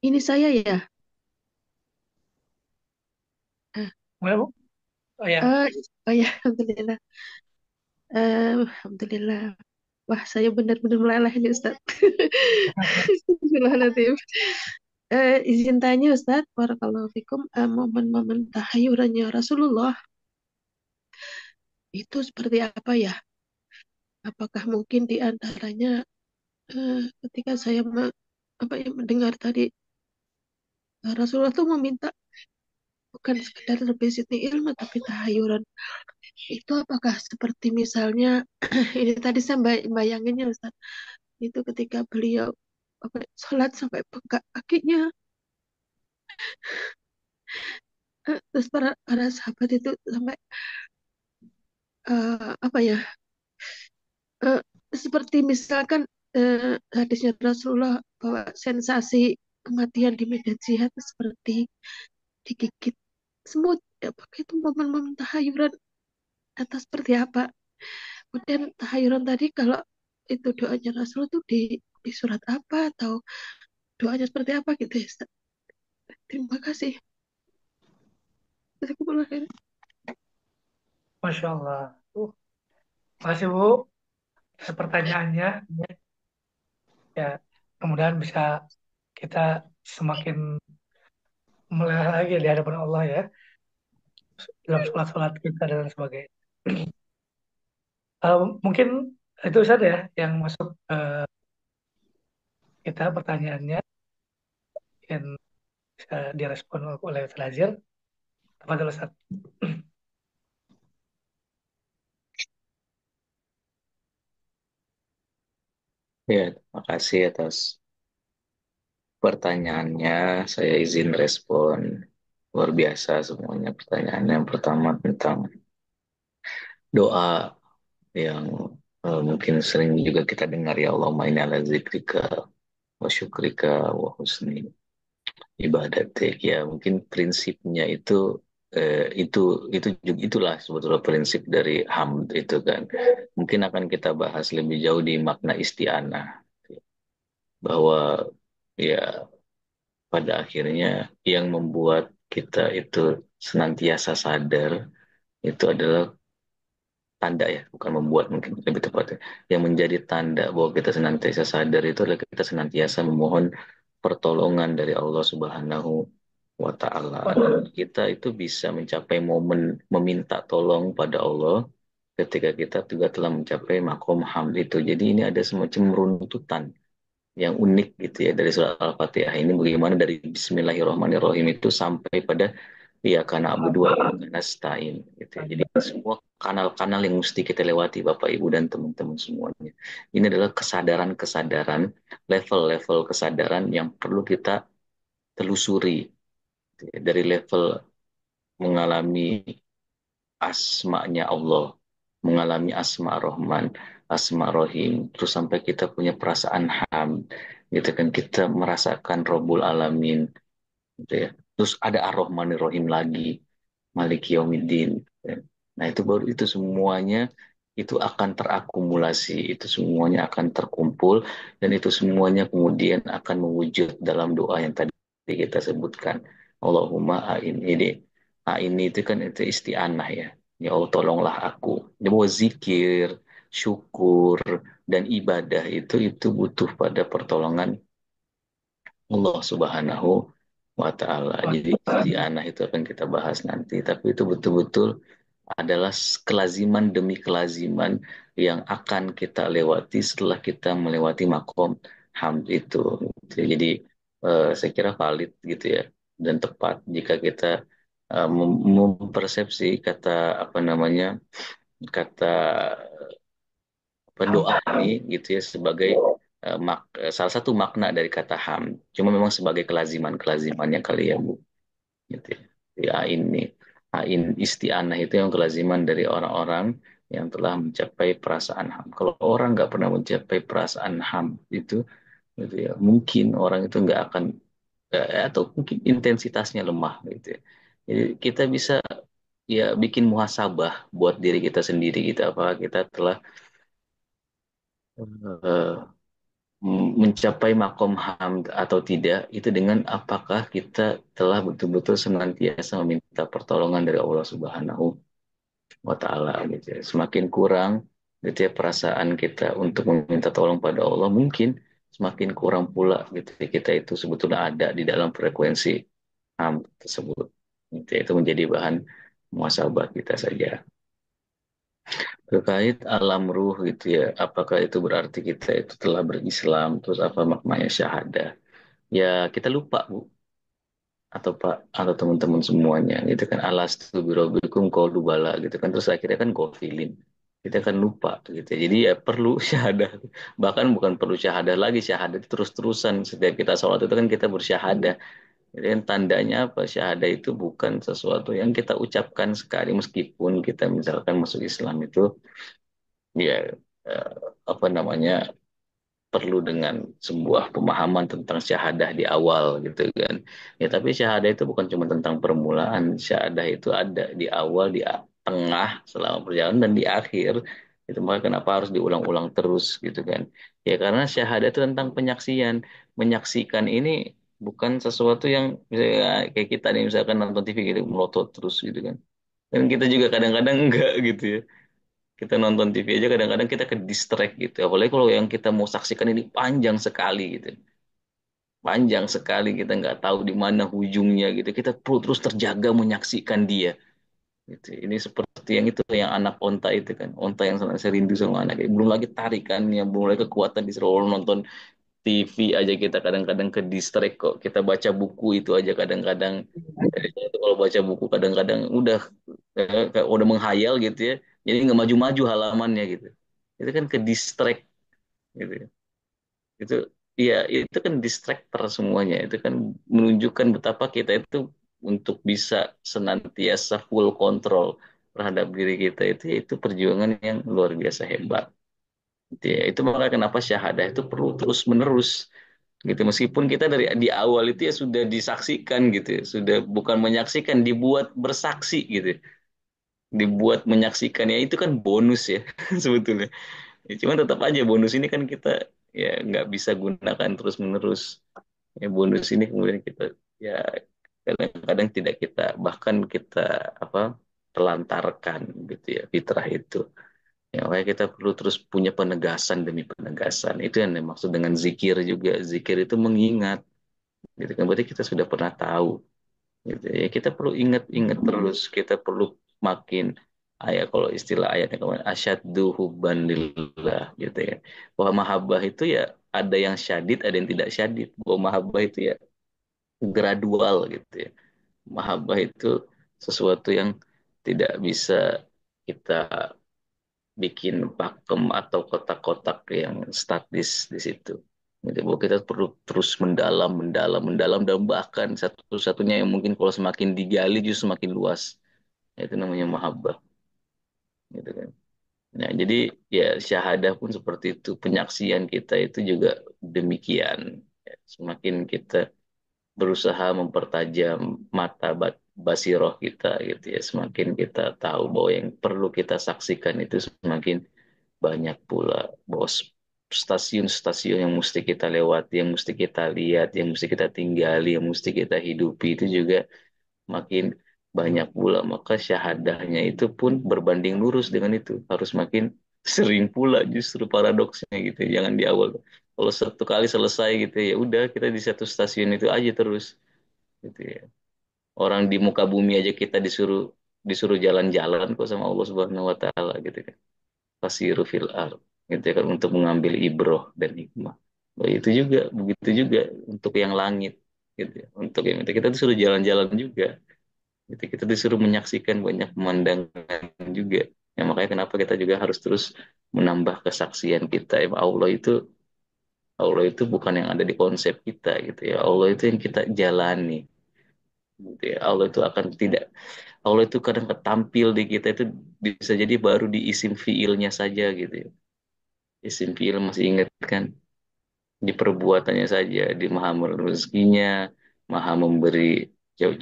Ini saya ya? Ah, Boleh, Bu? Oh ya, eh, oh ya, alhamdulillah. Alhamdulillah. Wah, saya benar-benar meleleh nih, Ustaz. Bismillahirrahmanirrahim. Izin tanya, Ustaz. Barakallahu fikum. Momen-momen tahayurannya Rasulullah itu seperti apa ya? Apakah mungkin di antaranya ketika saya apa ya, mendengar tadi Rasulullah tuh meminta bukan sekedar lebih ilmu tapi tahayuran. Itu apakah seperti misalnya ini tadi saya bayanginnya Ustaz, itu ketika beliau apa, sholat sampai bengkak kakinya. Terus para sahabat itu sampai apa ya, eh, seperti misalkan hadisnya Rasulullah bahwa sensasi kematian di medan jihad itu seperti digigit semut. Apakah itu momen-momen tahayuran atau seperti apa? Kemudian tahayuran tadi kalau itu doanya Rasul itu di surat apa atau doanya seperti apa gitu ya Ustaz? Terima kasih. Jazakumullah khair. Masya Allah. Makasih Bu, atas pertanyaannya. Ya, kemudian bisa kita semakin meleleh lagi di hadapan Allah ya, dalam sholat-sholat kita dan sebagainya. Mungkin itu saja ya yang masuk kita pertanyaannya yang bisa direspon oleh Ustaz Hazir. Tafadhol Ustaz. Ya, terima kasih atas pertanyaannya. Saya izin respon. Luar biasa semuanya pertanyaannya. Yang pertama tentang doa yang mungkin sering juga kita dengar, ya Allahumma inni ala zikrika wa syukrika wa husni ibadatik. Ya mungkin prinsipnya itu itulah sebetulnya prinsip dari hamd itu kan. Mungkin akan kita bahas lebih jauh di makna isti'anah, bahwa ya pada akhirnya yang membuat kita itu senantiasa sadar itu adalah tanda, ya bukan membuat, mungkin lebih tepatnya yang menjadi tanda bahwa kita senantiasa sadar itu adalah kita senantiasa memohon pertolongan dari Allah Subhanahu wa Ta'ala. Kita itu bisa mencapai momen meminta tolong pada Allah ketika kita juga telah mencapai makom hamd itu. Jadi ini ada semacam runtutan yang unik gitu ya dari surat Al-Fatihah ini, bagaimana dari Bismillahirrahmanirrahim itu sampai pada ya karena Abu Dua Nasta'in gitu ya. Jadi semua kanal-kanal yang mesti kita lewati Bapak Ibu dan teman-teman semuanya. Ini adalah kesadaran-kesadaran, level-level kesadaran yang perlu kita telusuri gitu ya. Dari level mengalami asma'nya Allah, mengalami asma Rahman, asma Rahim, terus sampai kita punya perasaan hamd, gitu kan, kita merasakan Rabbul Alamin, gitu ya. Terus ada Ar-Rahmanir Rahim lagi, Maliki Yaumiddin. Gitu ya. Nah itu baru, itu semuanya itu akan terakumulasi, itu semuanya akan terkumpul, dan itu semuanya kemudian akan mewujud dalam doa yang tadi kita sebutkan. Allahumma a'inni. A'inni itu kan itu isti'anah ya. Ya Allah tolonglah aku. Jadi bahwa zikir, syukur, dan ibadah itu butuh pada pertolongan Allah Subhanahu wa Ta'ala. Jadi isti'anah itu akan kita bahas nanti. Tapi itu betul-betul adalah kelaziman demi kelaziman yang akan kita lewati setelah kita melewati makom hamd itu. Jadi saya kira valid gitu ya, dan tepat jika kita mempersepsi kata apa namanya, kata doa ini gitu ya sebagai salah satu makna dari kata hamd. Cuma memang sebagai kelaziman-kelazimannya kali ya Bu, gitu ya. Ya ini isti'anah itu yang kelaziman dari orang-orang yang telah mencapai perasaan ham. Kalau orang nggak pernah mencapai perasaan ham itu, gitu ya, mungkin orang itu nggak akan atau mungkin intensitasnya lemah gitu ya. Jadi kita bisa ya bikin muhasabah buat diri kita sendiri gitu, apa kita telah eh, mencapai makom hamd atau tidak, itu dengan apakah kita telah betul-betul senantiasa meminta pertolongan dari Allah Subhanahu wa Ta'ala gitu ya. Semakin kurang gitu ya perasaan kita untuk meminta tolong pada Allah, mungkin semakin kurang pula gitu ya, kita itu sebetulnya ada di dalam frekuensi hamd tersebut gitu ya. Itu menjadi bahan muhasabah kita saja. Terkait alam ruh gitu ya, apakah itu berarti kita itu telah berislam, terus apa maknanya syahadah? Ya kita lupa Bu, atau Pak, atau teman-teman semuanya gitu kan, alastu birobikum qalu bala gitu kan, terus akhirnya kan gofilin, kita kan lupa gitu ya. Jadi ya perlu syahadah, bahkan bukan perlu syahadah lagi, syahadah itu terus-terusan setiap kita sholat itu kan kita bersyahadah. Jadi kan tandanya apa, syahadah itu bukan sesuatu yang kita ucapkan sekali, meskipun kita misalkan masuk Islam itu ya eh, apa namanya, perlu dengan sebuah pemahaman tentang syahadah di awal gitu kan. Ya tapi syahadah itu bukan cuma tentang permulaan, syahadah itu ada di awal, di tengah selama perjalanan, dan di akhir. Itu maka kenapa harus diulang-ulang terus gitu kan. Ya karena syahadah itu tentang penyaksian. Menyaksikan ini bukan sesuatu yang misalnya kayak kita nih misalkan nonton TV gitu melotot terus gitu kan. Dan kita juga kadang-kadang enggak gitu ya, kita nonton TV aja kadang-kadang kita ke distract gitu. Apalagi kalau yang kita mau saksikan ini panjang sekali gitu. Panjang sekali, kita nggak tahu di mana ujungnya gitu. Kita perlu terus terjaga menyaksikan dia. Gitu. Ini seperti yang itu, yang anak onta itu kan. Onta yang sangat saya rindu sama anak. Belum lagi tarikannya, belum lagi kekuatan di seluruh nonton TV aja kita kadang-kadang ke distract kok. Kita baca buku itu aja kadang-kadang. Itu kalau baca buku kadang-kadang udah kayak udah menghayal gitu ya. Jadi nggak maju-maju halamannya gitu. Itu kan ke distract gitu ya. Itu ya itu kan distractor semuanya. Itu kan menunjukkan betapa kita itu untuk bisa senantiasa full control terhadap diri kita itu perjuangan yang luar biasa hebat. Gitu ya. Itu makanya kenapa syahadah itu perlu terus menerus gitu, meskipun kita dari di awal itu ya sudah disaksikan gitu ya. Sudah bukan menyaksikan, dibuat bersaksi gitu, dibuat menyaksikan, ya itu kan bonus ya sebetulnya. Ya, cuman tetap aja bonus ini kan kita ya nggak bisa gunakan terus menerus. Ya bonus ini kemudian kita ya kadang-kadang tidak kita, bahkan kita apa, telantarkan gitu ya fitrah itu. Ya, makanya kita perlu terus punya penegasan demi penegasan. Itu yang dimaksud dengan zikir juga. Zikir itu mengingat, gitu kan. Berarti kita sudah pernah tahu, gitu ya. Kita perlu ingat-ingat terus. Kita perlu makin, ayat kalau istilah ayatnya kemarin, asyaddu hubban lillah, gitu ya. Bahwa mahabbah itu ya ada yang syadid, ada yang tidak syadid. Bahwa mahabbah itu ya gradual, gitu ya. Mahabbah itu sesuatu yang tidak bisa kita bikin pakem atau kotak-kotak yang statis di situ. Jadi bahwa kita perlu terus mendalam, mendalam, mendalam, dan bahkan satu-satunya yang mungkin kalau semakin digali justru semakin luas. Itu namanya mahabbah, gitu kan. Nah, jadi ya syahadah pun seperti itu, penyaksian kita itu juga demikian. Ya, semakin kita berusaha mempertajam mata basiroh kita gitu ya, semakin kita tahu bahwa yang perlu kita saksikan itu semakin banyak pula, bahwa stasiun-stasiun yang mesti kita lewati, yang mesti kita lihat, yang mesti kita tinggali, yang mesti kita hidupi itu juga makin banyak pula. Maka syahadahnya itu pun berbanding lurus dengan itu, harus makin sering pula, justru paradoksnya gitu. Jangan di awal. Kalau satu kali selesai gitu ya udah, kita di satu stasiun itu aja terus gitu ya. Orang di muka bumi aja kita disuruh disuruh jalan-jalan kok sama Allah Subhanahu wa taala gitu kan. Fasiru fil ard, gitu ya kan, untuk mengambil ibroh dan hikmah. Nah, itu juga begitu juga untuk yang langit, gitu ya. Untuk yang itu kita disuruh jalan-jalan juga, gitu. Kita disuruh menyaksikan banyak pemandangan juga. Ya, makanya kenapa kita juga harus terus menambah kesaksian kita. Ya, Allah itu bukan yang ada di konsep kita gitu ya. Allah itu yang kita jalani. Gitu ya. Allah itu kadang ketampil di kita itu bisa jadi baru di isim fiilnya saja gitu ya. Isim fiil masih ingat kan, di perbuatannya saja, di maha rezekinya, maha memberi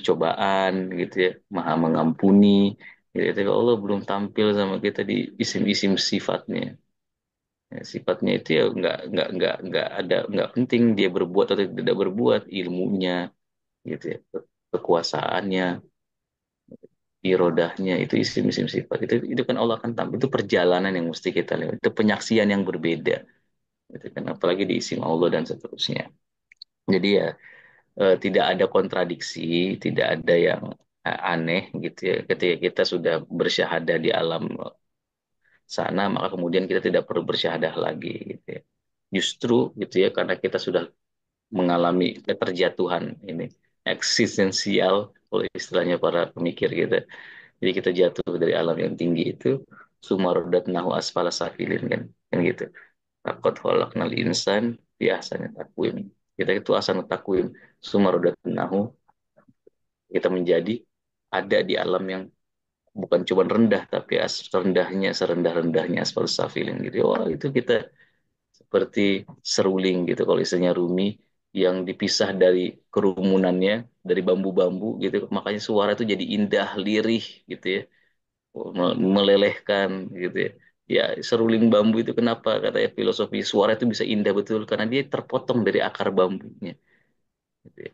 cobaan gitu ya, maha mengampuni gitu. Tapi Allah belum tampil sama kita di isim-isim sifatnya. Ya, sifatnya itu ya nggak ada, nggak penting dia berbuat atau tidak berbuat, ilmunya gitu ya, kekuasaannya, irodahnya, itu isim-isim sifat itu kan Allah akan tampil. Itu perjalanan yang mesti kita lewat, itu penyaksian yang berbeda gitu kan, apalagi di isim Allah dan seterusnya. Jadi ya tidak ada kontradiksi, tidak ada yang aneh gitu ya. Ketika kita sudah bersyahadah di alam sana, maka kemudian kita tidak perlu bersyahadah lagi gitu ya. Justru gitu ya, karena kita sudah mengalami keterjatuhan ini eksistensial, kalau istilahnya para pemikir kita. Jadi kita jatuh dari alam yang tinggi itu, sumarodatnahu asfala safilin kan, kan gitu. Laqad khalaqnal insan fi ahsani taqwim. Kita itu asana takwim, sumarodatnahu, kita menjadi ada di alam yang bukan cuma rendah, tapi rendahnya serendah-rendahnya asfal safilin gitu. Wah, itu kita seperti seruling gitu kalau istilahnya Rumi, yang dipisah dari kerumunannya, dari bambu-bambu gitu. Makanya suara itu jadi indah, lirih gitu ya. Melelehkan gitu ya. Ya, seruling bambu itu kenapa katanya filosofi suara itu bisa indah betul karena dia terpotong dari akar bambunya. Gitu ya.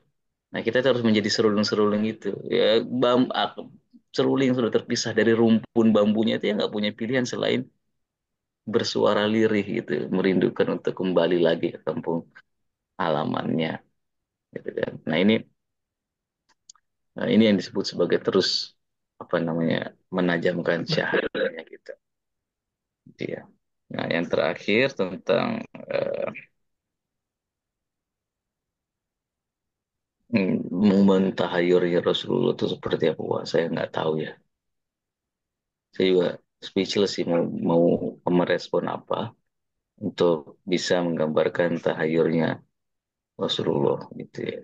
Nah, kita harus menjadi seruling-seruling itu. Ya, seruling sudah terpisah dari rumpun bambunya itu ya nggak punya pilihan selain bersuara lirih gitu, merindukan untuk kembali lagi ke kampung halamannya, gitu kan. Nah ini yang disebut sebagai terus apa namanya, menajamkan cahayanya kita. Gitu ya. Nah, yang terakhir tentang eh, momen tahayurnya Rasulullah itu seperti apa? Wah, saya nggak tahu ya. Saya juga speechless sih mau mau merespon apa. untuk bisa menggambarkan tahayurnya Rasulullah gitu ya.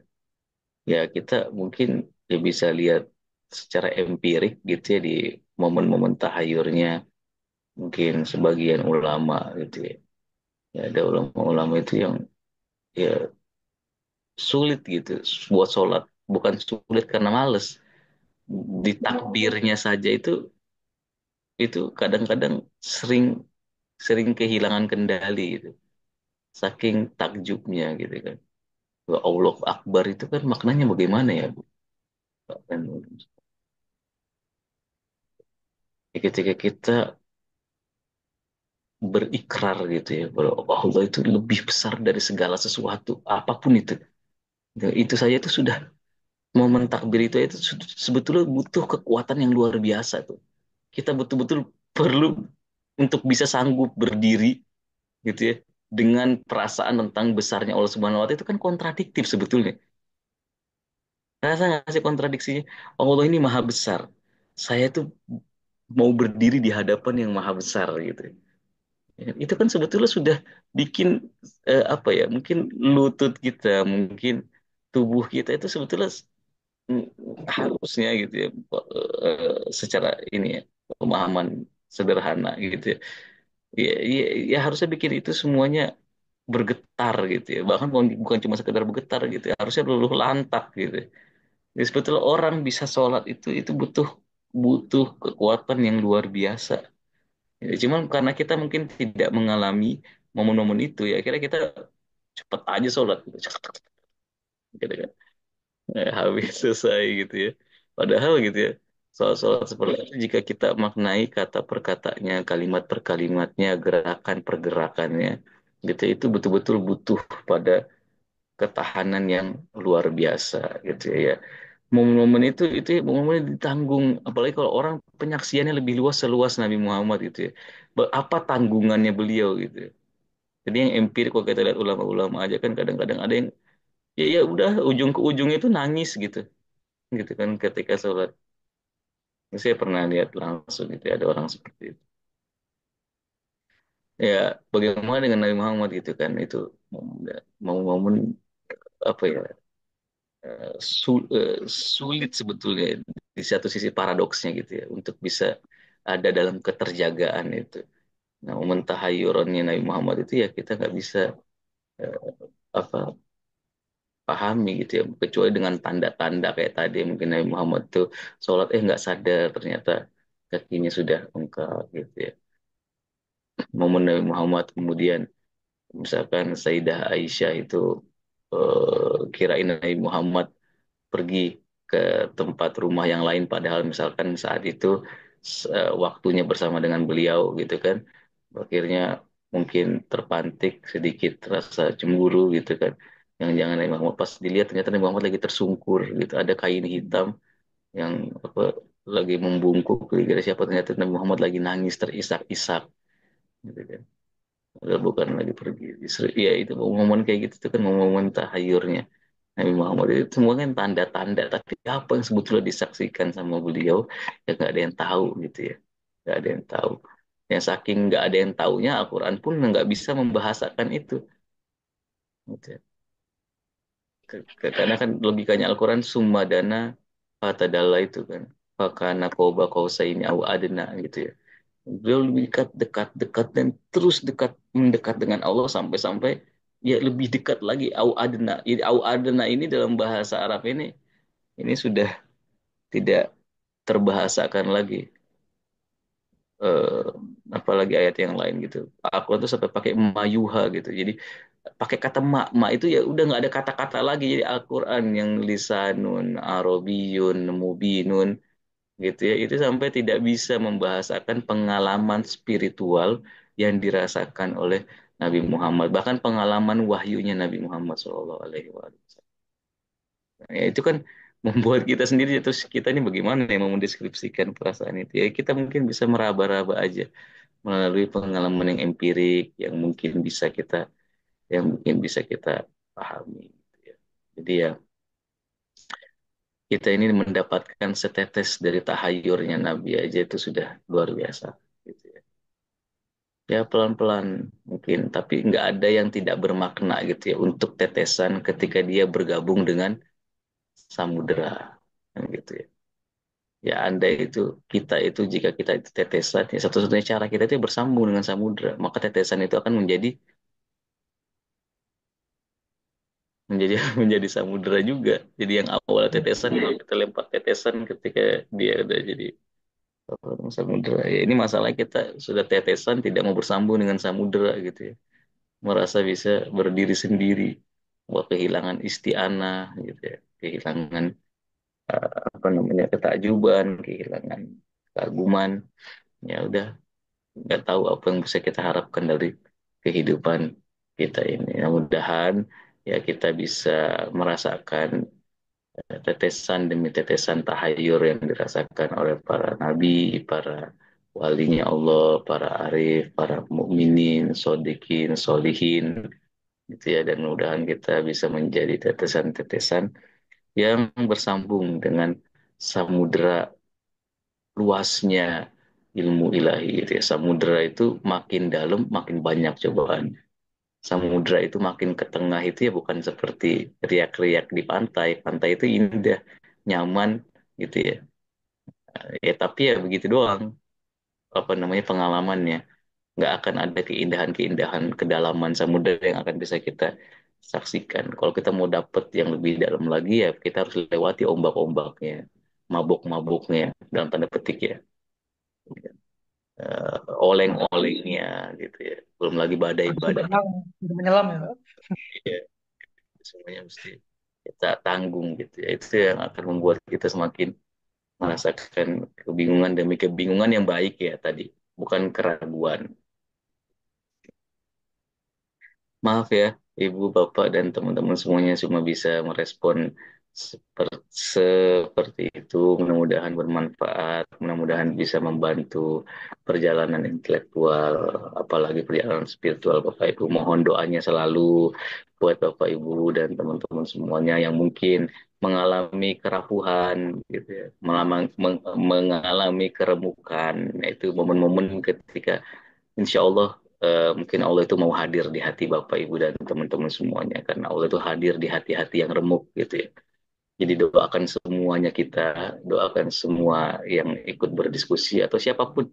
Ya kita mungkin ya bisa lihat secara empirik gitu ya di momen-momen tahayurnya mungkin sebagian ulama gitu ya. Ya ada ulama-ulama itu yang ya sulit gitu buat sholat, bukan sulit karena males, di takbirnya saja itu kadang-kadang sering sering kehilangan kendali gitu, saking takjubnya gitu kan. Wa Allah Akbar itu kan maknanya bagaimana ya Bu? Kan, ketika kita berikrar gitu ya bahwa Allah itu lebih besar dari segala sesuatu apapun itu. Itu saja itu sudah, momen takbir itu sebetulnya butuh kekuatan yang luar biasa tuh. Kita betul-betul perlu untuk bisa sanggup berdiri gitu ya dengan perasaan tentang besarnya Allah Subhanahu wa taala. Itu kan kontradiktif sebetulnya. Rasa nggak sih kontradiksinya? Allah ini maha besar. Saya tuh mau berdiri di hadapan yang maha besar gitu. Ya, itu kan sebetulnya sudah bikin apa ya? Mungkin lutut kita, mungkin tubuh kita itu sebetulnya mm, harusnya gitu ya, secara ini ya, pemahaman sederhana gitu ya. Ya harusnya bikin itu semuanya bergetar gitu ya. Bahkan bukan cuma sekedar bergetar gitu ya. Harusnya luluh lantak gitu. Jadi sebetulnya orang bisa sholat itu butuh butuh kekuatan yang luar biasa. Ya, cuman karena kita mungkin tidak mengalami momen-momen itu ya, kira kita cepet aja sholat gitu. Gitu kan. Habis selesai gitu ya. Padahal gitu ya, soal-soal seperti itu jika kita maknai kata per katanya, kalimat per kalimatnya, gerakan per gerakannya, gitu itu betul-betul butuh pada ketahanan yang luar biasa gitu ya. Momen-momen itu momen ditanggung, apalagi kalau orang penyaksiannya lebih luas seluas Nabi Muhammad gitu ya. Apa tanggungannya beliau gitu ya. Jadi yang empirik kalau kita lihat ulama-ulama aja kan kadang-kadang ada yang ya udah ujung ke ujungnya itu nangis gitu kan ketika sholat. Saya pernah lihat langsung gitu ya, ada orang seperti itu. Ya bagaimana dengan Nabi Muhammad gitu kan, itu momen-momen apa ya, sulit sebetulnya di satu sisi paradoksnya gitu ya untuk bisa ada dalam keterjagaan itu. Nah, momen tahayyurannya Nabi Muhammad itu ya kita nggak bisa eh, apa pahami gitu ya kecuali dengan tanda-tanda kayak tadi mungkin Nabi Muhammad tuh sholat nggak sadar ternyata kakinya sudah bengkak gitu ya. Momen Nabi Muhammad kemudian misalkan Sayyidah Aisyah itu kirain Nabi Muhammad pergi ke tempat rumah yang lain padahal misalkan saat itu waktunya bersama dengan beliau gitu kan, akhirnya mungkin terpantik sedikit rasa cemburu gitu kan, yang jangan Nabi Muhammad pas dilihat ternyata Nabi Muhammad lagi tersungkur gitu, ada kain hitam yang apa lagi membungkuk, kira siapa, ternyata Nabi Muhammad lagi nangis terisak-isak gitu kan. Udah bukan lagi pergi. Justru ya itu momen kayak gitu itu kan momen tahayurnya Nabi Muhammad, itu semua kan tanda-tanda, tapi apa yang sebetulnya disaksikan sama beliau ya nggak ada yang tahu gitu ya, nggak ada yang tahu. Yang saking nggak ada yang taunya Al-Quran pun nggak bisa membahasakan itu gitu ya. Karena kan logikanya Al-Quran summadana fatadalla itu kan, fakana qoba qausaini au adna gitu ya. Beliau lebih dekat, dekat, dekat dan terus dekat, mendekat dengan Allah sampai-sampai ya lebih dekat lagi, au adna. Jadi au adna ini dalam bahasa Arab ini sudah tidak terbahasakan lagi, eh, apalagi ayat yang lain gitu. Aku tuh sampai pakai mayuha gitu. Jadi pakai kata ma itu ya udah nggak ada kata-kata lagi. Jadi Al-Quran yang lisanun arabiyun mubinun gitu ya, itu sampai tidak bisa membahasakan pengalaman spiritual yang dirasakan oleh Nabi Muhammad, bahkan pengalaman wahyunya Nabi Muhammad Shallallahu Alaihi Wasallam. Ya, itu kan membuat kita sendiri, terus kita ini bagaimana ya mau mendeskripsikan perasaan itu ya, kita mungkin bisa meraba-raba aja melalui pengalaman yang empirik yang mungkin bisa kita pahami gitu ya. Jadi ya kita ini mendapatkan setetes dari tahayurnya Nabi aja itu sudah luar biasa gitu ya. Ya pelan-pelan mungkin, tapi nggak ada yang tidak bermakna gitu ya untuk tetesan ketika dia bergabung dengan samudera, kan gitu ya. Ya andai itu kita itu jika kita itu tetesan, ya satu-satunya cara kita itu bersambung dengan samudera, maka tetesan itu akan menjadi menjadi samudera juga. Jadi yang awal tetesan kalau kita lempar tetesan ketika dia udah jadi samudera. Ya ini masalah kita sudah tetesan tidak mau bersambung dengan samudera gitu ya. Merasa bisa berdiri sendiri. Wah, kehilangan isti'anah gitu ya. Kehilangan apa namanya ketakjuban, kehilangan keaguman. Ya udah nggak tahu apa yang bisa kita harapkan dari kehidupan kita ini. Nah, mudah-mudahan ya kita bisa merasakan tetesan demi tetesan tahayur yang dirasakan oleh para nabi, para walinya Allah, para arif, para mukminin, sodikin, solihin, gitu ya. Dan mudah-mudahan kita bisa menjadi tetesan-tetesan yang bersambung dengan samudera luasnya ilmu ilahi gitu ya. Samudera itu makin dalam, makin banyak cobaan. Samudra itu makin ke tengah itu ya bukan seperti riak-riak di pantai. Pantai itu indah, nyaman gitu ya. Ya tapi ya begitu doang apa namanya pengalamannya. Nggak akan ada keindahan-keindahan kedalaman samudra yang akan bisa kita saksikan. Kalau kita mau dapet yang lebih dalam lagi ya kita harus lewati ombak-ombaknya, mabuk-mabuknya dalam tanda petik ya. Oleng-olengnya gitu ya. Belum lagi Harus badai-badai. berenang, untuk menyelam ya. Semuanya mesti kita tanggung gitu ya. Itu yang akan membuat kita semakin merasakan kebingungan demi kebingungan yang baik ya tadi, bukan keraguan. Maaf ya, Ibu, Bapak, dan teman-teman semuanya cuma bisa merespon seperti itu. Mudah-mudahan bermanfaat, mudah-mudahan bisa membantu perjalanan intelektual, apalagi perjalanan spiritual Bapak Ibu. Mohon doanya selalu buat Bapak Ibu dan teman-teman semuanya yang mungkin mengalami kerapuhan, gitu ya, mengalami keremukan. Nah, itu momen-momen ketika Insya Allah mungkin Allah itu mau hadir di hati Bapak Ibu dan teman-teman semuanya karena Allah itu hadir di hati-hati yang remuk gitu ya. Jadi doakan semuanya kita, doakan semua yang ikut berdiskusi atau siapapun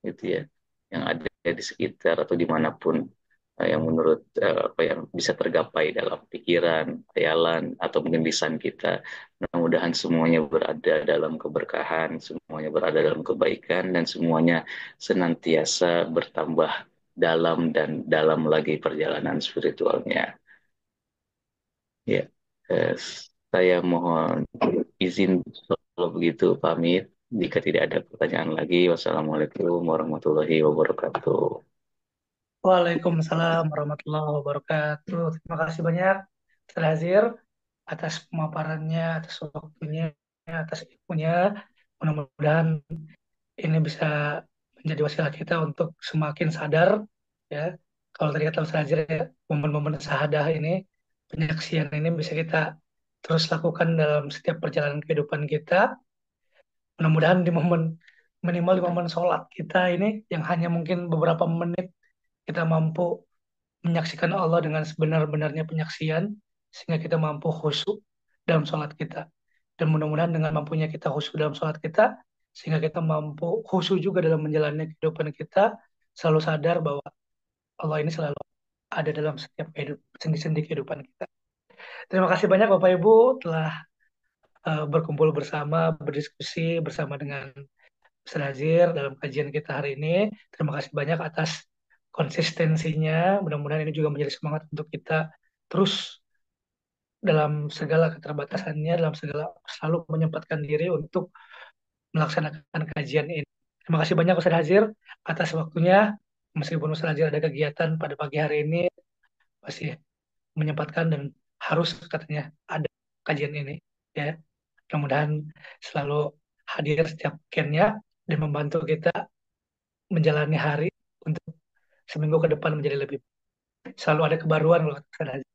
gitu ya yang ada di sekitar atau dimanapun yang menurut apa yang bisa tergapai dalam pikiran, khayalan atau mungkin lisan kita. Mudah-mudahan semuanya berada dalam keberkahan, semuanya berada dalam kebaikan dan semuanya senantiasa bertambah dalam dan dalam lagi perjalanan spiritualnya. Ya, eh, saya mohon izin kalau begitu pamit. Jika tidak ada pertanyaan lagi, wassalamualaikum warahmatullahi wabarakatuh. Waalaikumsalam warahmatullahi wabarakatuh. Terima kasih banyak, Ustaz Hazir, atas pemaparannya, atas waktunya, atas ilmunya. Mudah-mudahan ini bisa menjadi wasilah kita untuk semakin sadar, ya. Kalau tadi kata Ustaz Hazir, ya, momen-momen sahadah ini, penyaksian ini bisa kita terus lakukan dalam setiap perjalanan kehidupan kita. Mudah-mudahan di momen minimal di momen sholat kita ini yang hanya mungkin beberapa menit kita mampu menyaksikan Allah dengan sebenar-benarnya penyaksian sehingga kita mampu khusyuk dalam sholat kita. Dan mudah-mudahan dengan mampunya kita khusyuk dalam sholat kita sehingga kita mampu khusyuk juga dalam menjalani kehidupan kita, selalu sadar bahwa Allah ini selalu ada dalam setiap sendi-sendi kehidupan kita. Terima kasih banyak Bapak Ibu telah berkumpul bersama, berdiskusi bersama dengan Ustaz Nazir dalam kajian kita hari ini. Terima kasih banyak atas konsistensinya. Mudah-mudahan ini juga menjadi semangat untuk kita terus dalam segala keterbatasannya, dalam segala selalu menyempatkan diri untuk melaksanakan kajian ini. Terima kasih banyak Ustaz Hazir atas waktunya. Meskipun Ustaz Hazir ada kegiatan pada pagi hari ini, masih menyempatkan dan harus katanya ada kajian ini. Ya, mudah-mudahan selalu hadir setiap weekendnya dan membantu kita menjalani hari untuk seminggu ke depan menjadi lebih selalu ada kebaruan kalau kata Ustaz Hazir.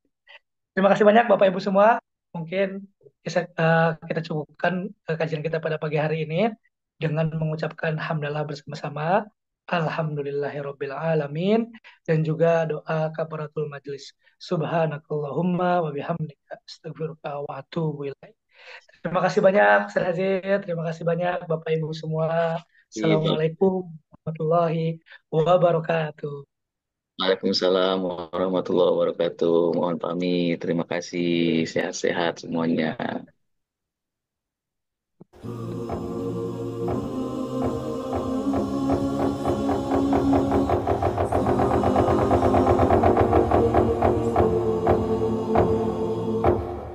Terima kasih banyak Bapak Ibu semua. Mungkin kita cukupkan kajian kita pada pagi hari ini dengan mengucapkan hamdalah bersama-sama. Alhamdulillahirabbil alamin, dan juga doa kafaratul majlis. Subhanakallahumma wa bihamdika astaghfiruka wa atubu ilaik. Terima kasih banyak Ustaz Azir, terima kasih banyak Bapak Ibu semua. Iya, Assalamualaikum warahmatullahi wabarakatuh. Waalaikumsalam warahmatullahi wabarakatuh. Mohon pamit. Terima kasih. Sehat-sehat semuanya.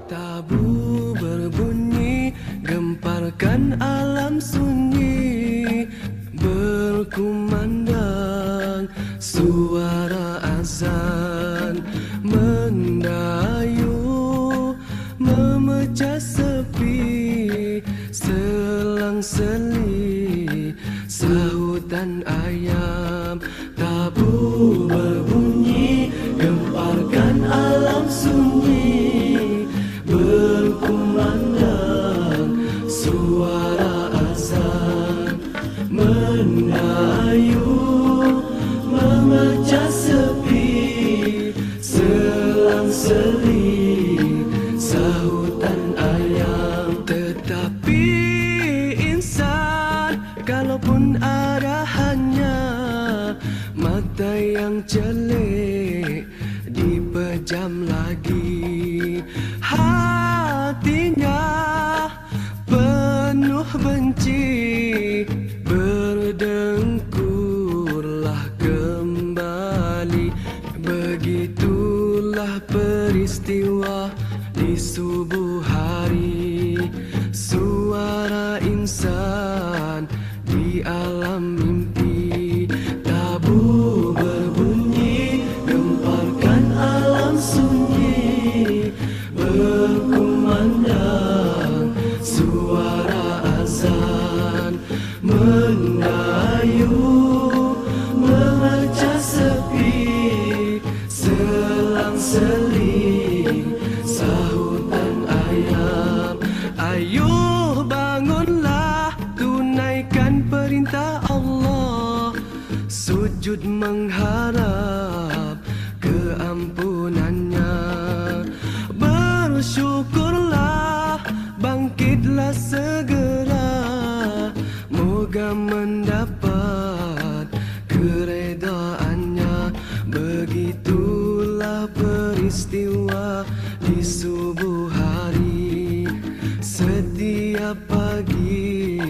Tabu berbunyi, gemparkan alam sunyi, berkumandang suara azan, mendayu, memecah sepi, selang-seli, sahutan ayam. Tabu berbunyi, gemparkan alam sunyi, berkumandang suara azan, mendayu, memecah sepi, selang-seli, sahutan ayam. Tetapi insan, kalaupun ada hanya mata yang celik, dipejam lagi, hatinya penuh benci, berdengkurlah kembali. Begitulah peristiwa di subuh hari, suara insan di alam mimpi. Tabu berbunyi, gemparkan alam sunyi, berkumandang suara azan, mendayu, memecah sepi, selang-seli, sahutan ayam. Ayuh bangunlah, tunaikan perintah Allah, sujud mengharap keampunannya. Bersyukurlah, bangkitlah segera, moga mendapat keredaannya. Begitulah peristiwa di subuh hari, setiap pagi